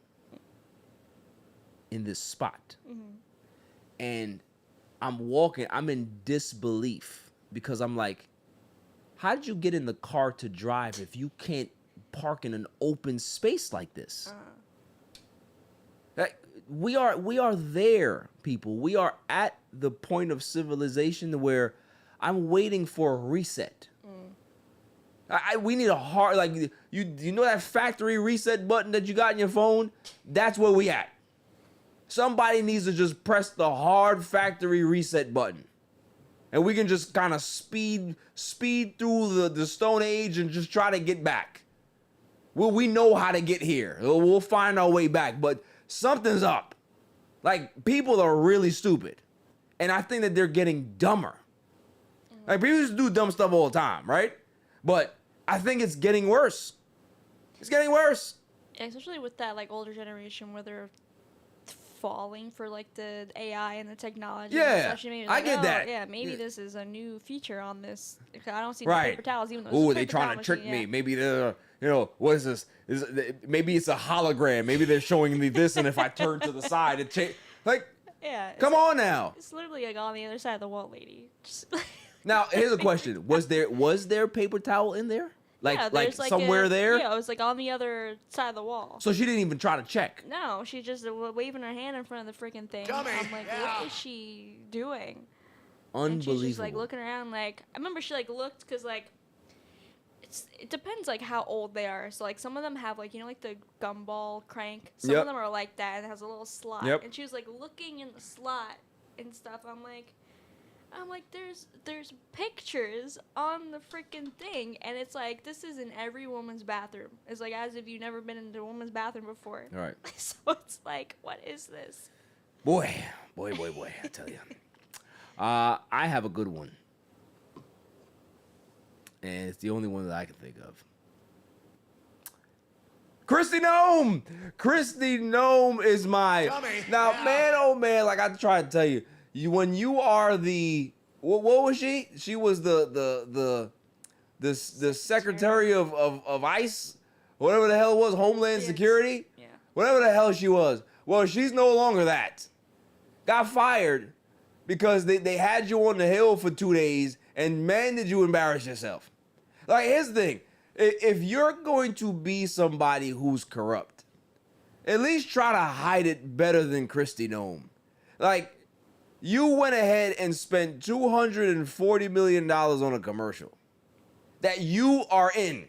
in this spot. And I'm in disbelief because I'm like, how did you get in the car to drive if you can't park in an open space like this? We are there, people. We are at the point of civilization where I'm waiting for a reset. We need a hard, like, you know that factory reset button that you got in your phone? That's where we at. Somebody needs to just press the hard factory reset button. And we can just kind of speed through the Stone Age and just try to get back. Well, we know how to get here. We'll find our way back. But something's up. Like, people are really stupid. And I think that they're getting dumber. Like, people used to do dumb stuff all the time, right? But I think it's getting worse. It's getting worse. Yeah, especially with that like older generation where they're falling for like the AI and the technology. Yeah, maybe, I get that. Yeah, maybe Yeah. this is a new feature on this. I don't see Right. the paper towels, even though Ooh, it's a they paper trying towel to trick machine, me. yeah. Maybe they're, what is this? Maybe it's a hologram. Maybe they're showing me this, and if I turn to the side, it change. Like, Yeah. come on now. It's literally like on the other side of the wall, lady. Just, Now, here's a question: Was there paper towel in there? yeah, Like there's somewhere there? Yeah, it was like on the other side of the wall. So she didn't even try to check. No, she just waving her hand in front of the freaking thing. Dummy, I'm like, yeah. what is she doing? Unbelievable. And she's just like looking around. Like, I remember she like looked because like it depends like how old they are. So like some of them have like like the gumball crank. Some Yep. of them are like that and it has a little slot. Yep. And she was like looking in the slot and stuff. I'm like there's pictures on the freaking thing, and it's like this is in every woman's bathroom. It's like as if you've never been into a woman's bathroom before. All right. So it's like, what is this? Boy, I tell you. I have a good one. And it's the only one that I can think of. Christy Nome! Christy Nome is my... Dummy. Now, Yeah. man, oh man, like I try to tell you, when you are the... What was she? She was the Secretary of ICE? Whatever the hell it was, Homeland Yes. Security? Yeah. Whatever the hell she was. Well, she's no longer that. Got fired because they had you on the Hill for 2 days, and man, did you embarrass yourself. Like, here's the thing. If you're going to be somebody who's corrupt, At least try to hide it better than Kristi Noem. Like, you went ahead and spent $240 million on a commercial that you are in.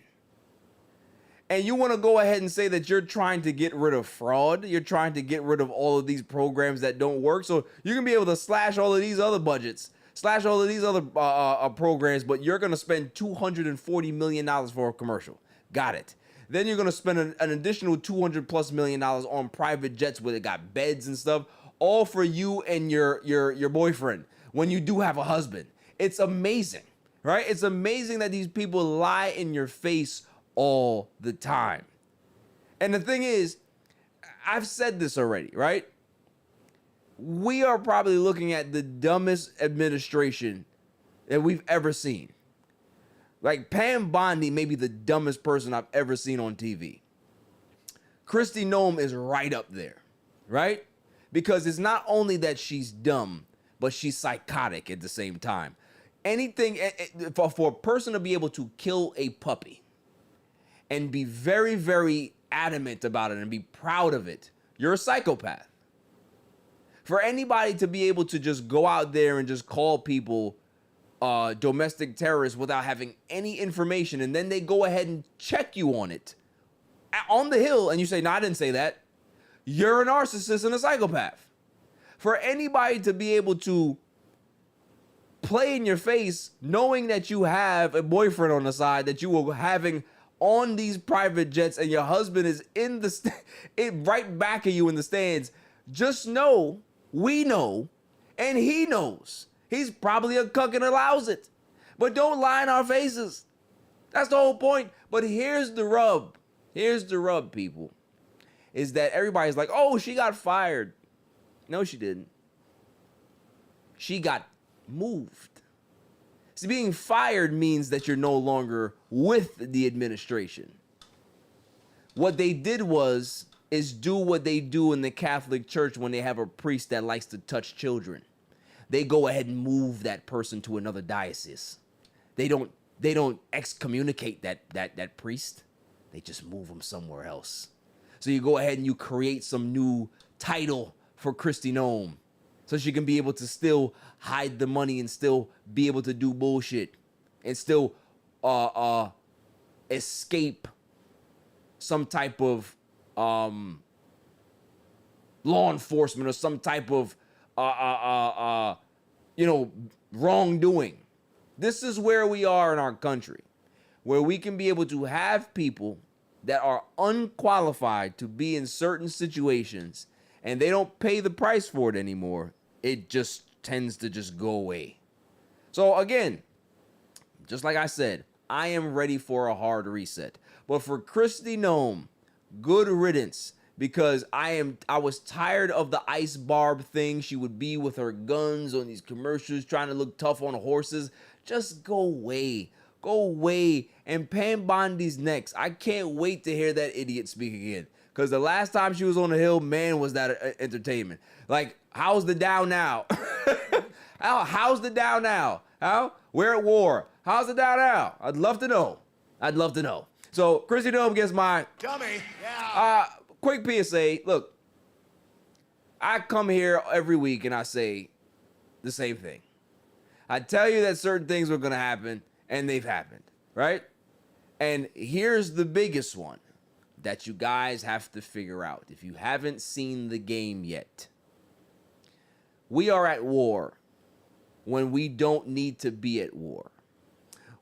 And you want to go ahead and say that you're trying to get rid of fraud. You're trying to get rid of all of these programs that don't work. So you can be able to slash all of these other budgets, slash all of these other programs, but you're going to spend $240 million for a commercial. Got it. Then you're going to spend an additional $200+ million on private jets where they got beds and stuff, all for you and your boyfriend when you do have a husband. It's amazing, right? It's amazing that these people lie in your face all the time. And the thing is, I've said this already, right? We are probably looking at the dumbest administration that we've ever seen. Like, Pam Bondi may be the dumbest person I've ever seen on TV. Kristi Noem is right up there, right? Because it's not only that she's dumb, but she's psychotic at the same time. Anything, for a person to be able to kill a puppy and be very, very adamant about it and be proud of it, you're a psychopath. For anybody to be able to just go out there and just call people domestic terrorists without having any information, and then they go ahead and check you on it on the Hill, and you say, no, I didn't say that, you're a narcissist and a psychopath. For anybody to be able to play in your face knowing that you have a boyfriend on the side that you were having on these private jets and your husband is in the right back of you in the stands, just know, we know, and he knows. He's probably a cuck and allows it. But don't lie in our faces. That's the whole point. But here's the rub. Here's the rub, people. Is that everybody's like, oh, she got fired. No, she didn't. She got moved. See, being fired means that you're no longer with the administration. What they did is do what they do in the Catholic Church when they have a priest that likes to touch children. They go ahead and move that person to another diocese. They don't excommunicate that priest. They just move him somewhere else. So you go ahead and you create some new title for Kristi Noem so she can be able to still hide the money and still be able to do bullshit and still escape some type of law enforcement or some type of wrongdoing. This is where we are in our country, where we can be able to have people that are unqualified to be in certain situations and they don't pay the price for it anymore. It just tends to just go away. So again, just like I said, I am ready for a hard reset. But for Kristi Noem, good riddance. Because I was tired of the ice barb thing. She would be with her guns on these commercials trying to look tough on horses. Just go away. Go away. And Pam Bondi's next. I can't wait to hear that idiot speak again. Because the last time she was on the Hill, man, was that entertainment. Like, how's the Dow now? How's the Dow now? How? We're at war. How's the Dow now? I'd love to know. I'd love to know. So, Kristi Noem gets my... Dummy. Yeah. Quick PSA, look, I come here every week and I say the same thing. I tell you that certain things were going to happen, and they've happened, right? And here's the biggest one that you guys have to figure out if you haven't seen the game yet. We are at war when we don't need to be at war.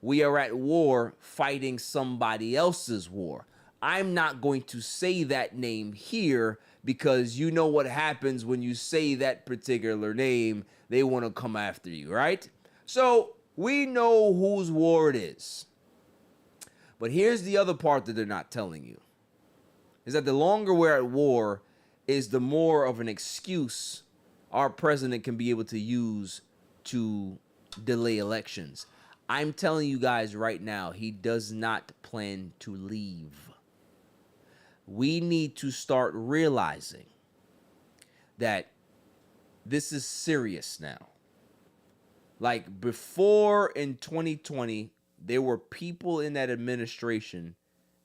We are at war fighting somebody else's war. I'm not going to say that name here because you know what happens when you say that particular name. They want to come after you, right? So we know whose war it is. But here's the other part that they're not telling you. Is that the longer we're at war is the more of an excuse our president can be able to use to delay elections. I'm telling you guys right now, he does not plan to leave. We need to start realizing that this is serious now. Like before in 2020, there were people in that administration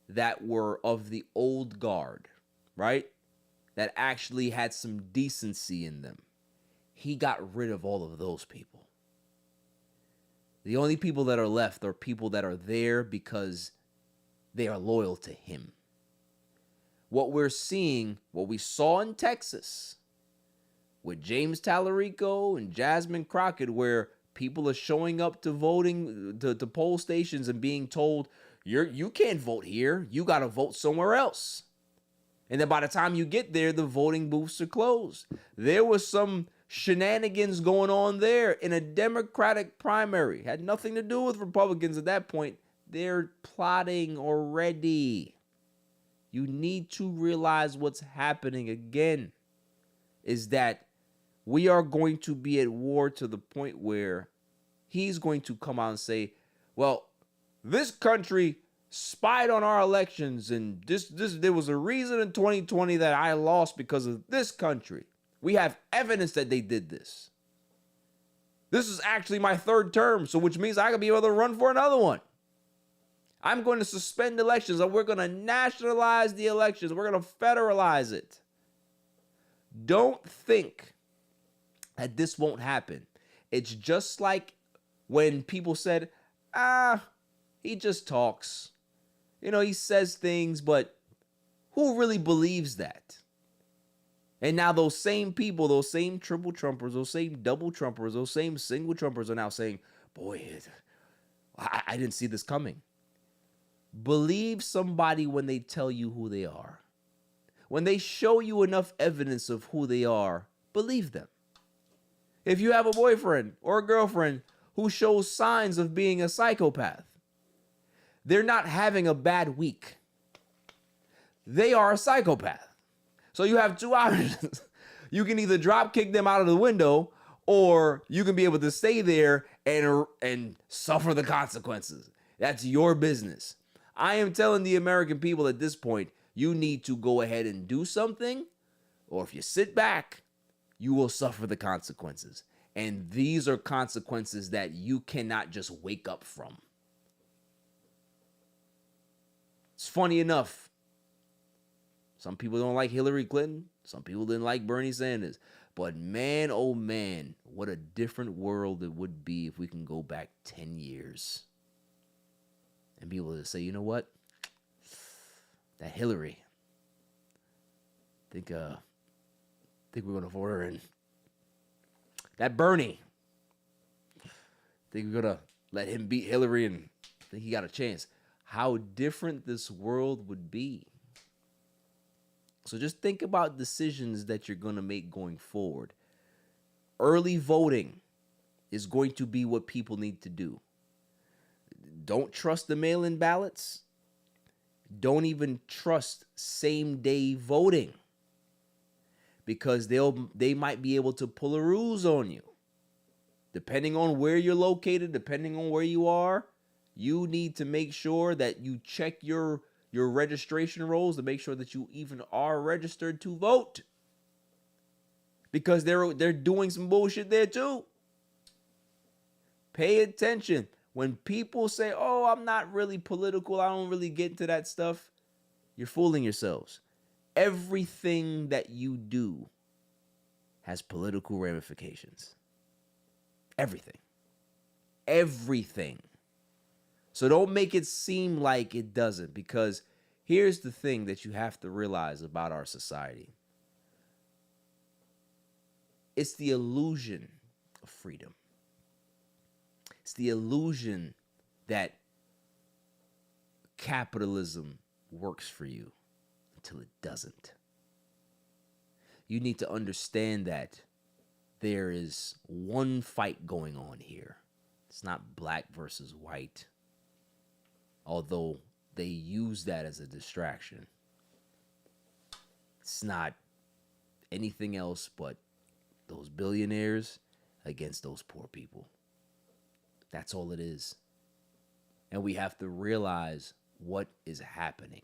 that were of the old guard, right? that actually had some decency in them. He got rid of all of those people. The only people that are left are people that are there because they are loyal to him. What we're seeing, what we saw in Texas with James Tallarico and Jasmine Crockett, where people are showing up to voting to poll stations and being told, you can't vote here. You got to vote somewhere else. And then by the time you get there, the voting booths are closed. There was some shenanigans going on there in a Democratic primary. Had nothing to do with Republicans at that point. They're plotting already. You need to realize what's happening again is that we are going to be at war to the point where he's going to come out and say, well, this country spied on our elections, and this there was a reason in 2020 that I lost because of this country. We have evidence that they did this. This is actually my third term, so which means I could be able to run for another one. I'm going to suspend elections, and we're going to nationalize the elections. We're going to federalize it. Don't think that this won't happen. It's just like when people said, he just talks. He says things, but who really believes that? And now those same people, those same triple Trumpers, those same double Trumpers, those same single Trumpers are now saying, boy, I didn't see this coming. Believe somebody when they tell you who they are. When they show you enough evidence of who they are, believe them. If you have a boyfriend or a girlfriend who shows signs of being a psychopath, they're not having a bad week. They are a psychopath. So you have two options. You can either drop kick them out of the window, or you can be able to stay there and suffer the consequences. That's your business. I am telling the American people at this point, you need to go ahead and do something, or if you sit back, you will suffer the consequences. And these are consequences that you cannot just wake up from. It's funny enough. Some people don't like Hillary Clinton. Some people didn't like Bernie Sanders. But man, oh man, what a different world it would be if we can go back 10 years. And be able to say, you know what? That Hillary. I think we're going to vote her in. That Bernie. I think we're going to let him beat Hillary and I think he got a chance. How different this world would be. So just think about decisions that you're going to make going forward. Early voting is going to be what people need to do. Don't trust the mail-in ballots. Don't even trust same-day voting, because they might be able to pull a ruse on you. Depending on where you're located, depending on where you are, you need to make sure that you check your registration rolls to make sure that you even are registered to vote. Because they're doing some bullshit there too. Pay attention. When people say, oh, I'm not really political, I don't really get into that stuff, you're fooling yourselves. Everything that you do has political ramifications. Everything. Everything. So don't make it seem like it doesn't, because here's the thing that you have to realize about our society. It's the illusion of freedom. It's the illusion that capitalism works for you until it doesn't. You need to understand that there is one fight going on here. It's not black versus white, although they use that as a distraction. It's not anything else but those billionaires against those poor people. That's all it is. And we have to realize what is happening.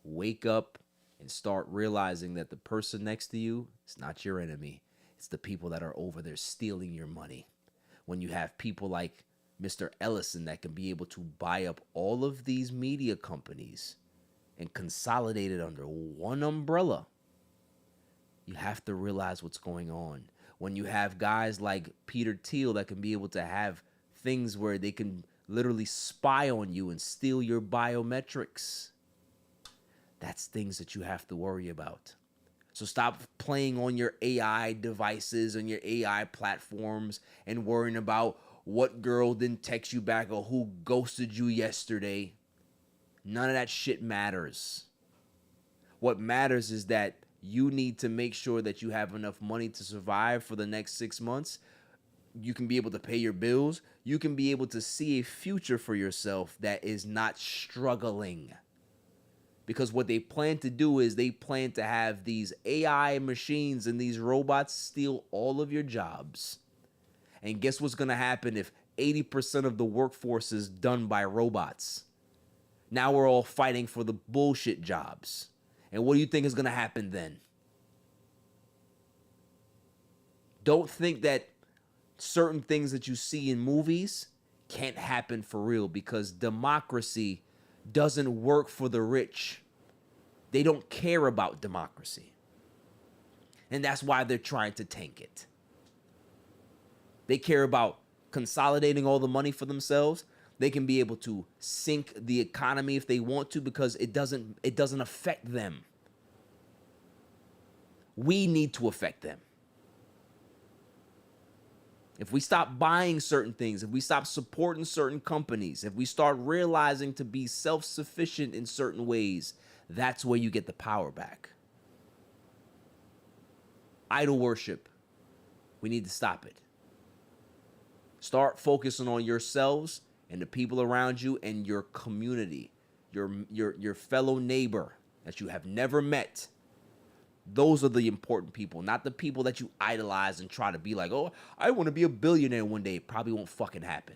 Wake up and start realizing that the person next to you is not your enemy. It's the people that are over there stealing your money. When you have people like Mr. Ellison that can be able to buy up all of these media companies and consolidate it under one umbrella. You have to realize what's going on. When you have guys like Peter Thiel that can be able to have things where they can literally spy on you and steal your biometrics, that's things that you have to worry about. So stop playing on your AI devices and your AI platforms and worrying about what girl didn't text you back or who ghosted you yesterday. None of that shit matters. What matters is that you need to make sure that you have enough money to survive for the next 6 months. You can be able to pay your bills. You can be able to see a future for yourself that is not struggling. Because what they plan to do is they plan to have these AI machines and these robots steal all of your jobs. And guess what's going to happen if 80% of the workforce is done by robots? Now we're all fighting for the bullshit jobs. And what do you think is going to happen then? Don't think that certain things that you see in movies can't happen for real, because democracy doesn't work for the rich. They don't care about democracy. And that's why they're trying to tank it. They care about consolidating all the money for themselves. They can be able to sink the economy if they want to, because it doesn't affect them. We need to affect them. If we stop buying certain things, if we stop supporting certain companies, if we start realizing to be self-sufficient in certain ways, that's where you get the power back. Idol worship. We need to stop it. Start focusing on yourselves and the people around you and your community, your fellow neighbor that you have never met. Those are the important people, not the people that you idolize and try to be like, oh, I want to be a billionaire one day. It probably won't fucking happen.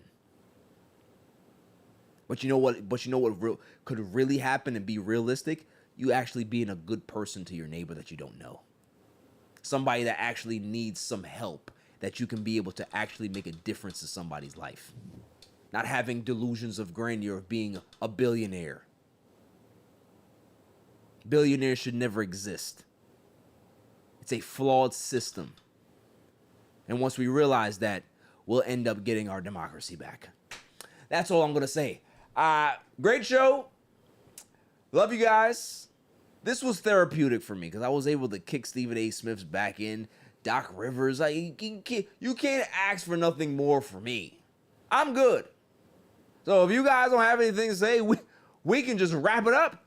But you know what? Could really happen and be realistic? You actually being a good person to your neighbor that you don't know. Somebody that actually needs some help, that you can be able to actually make a difference in somebody's life. Not having delusions of grandeur of being a billionaire. Billionaires should never exist. It's a flawed system. And once we realize that, we'll end up getting our democracy back. That's all I'm going to say. Great show. Love you guys. This was therapeutic for me because I was able to kick Stephen A. Smith's back in. Doc Rivers. You can't ask for nothing more from me. I'm good. So if you guys don't have anything to say, we can just wrap it up.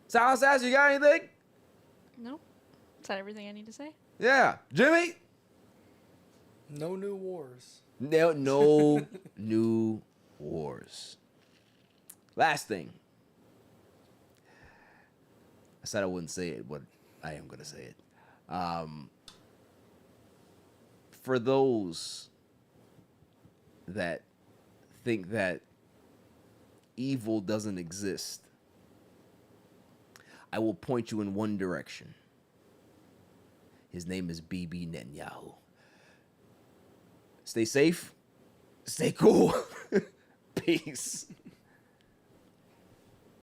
Silence Ass, you got anything? Nope. Is that everything I need to say? Yeah. Jimmy? No new wars. No new wars. Last thing. I said I wouldn't say it, but I am going to say it. For those that think that evil doesn't exist, I will point you in one direction. His name is Bibi Netanyahu. Stay safe. Stay cool. Peace.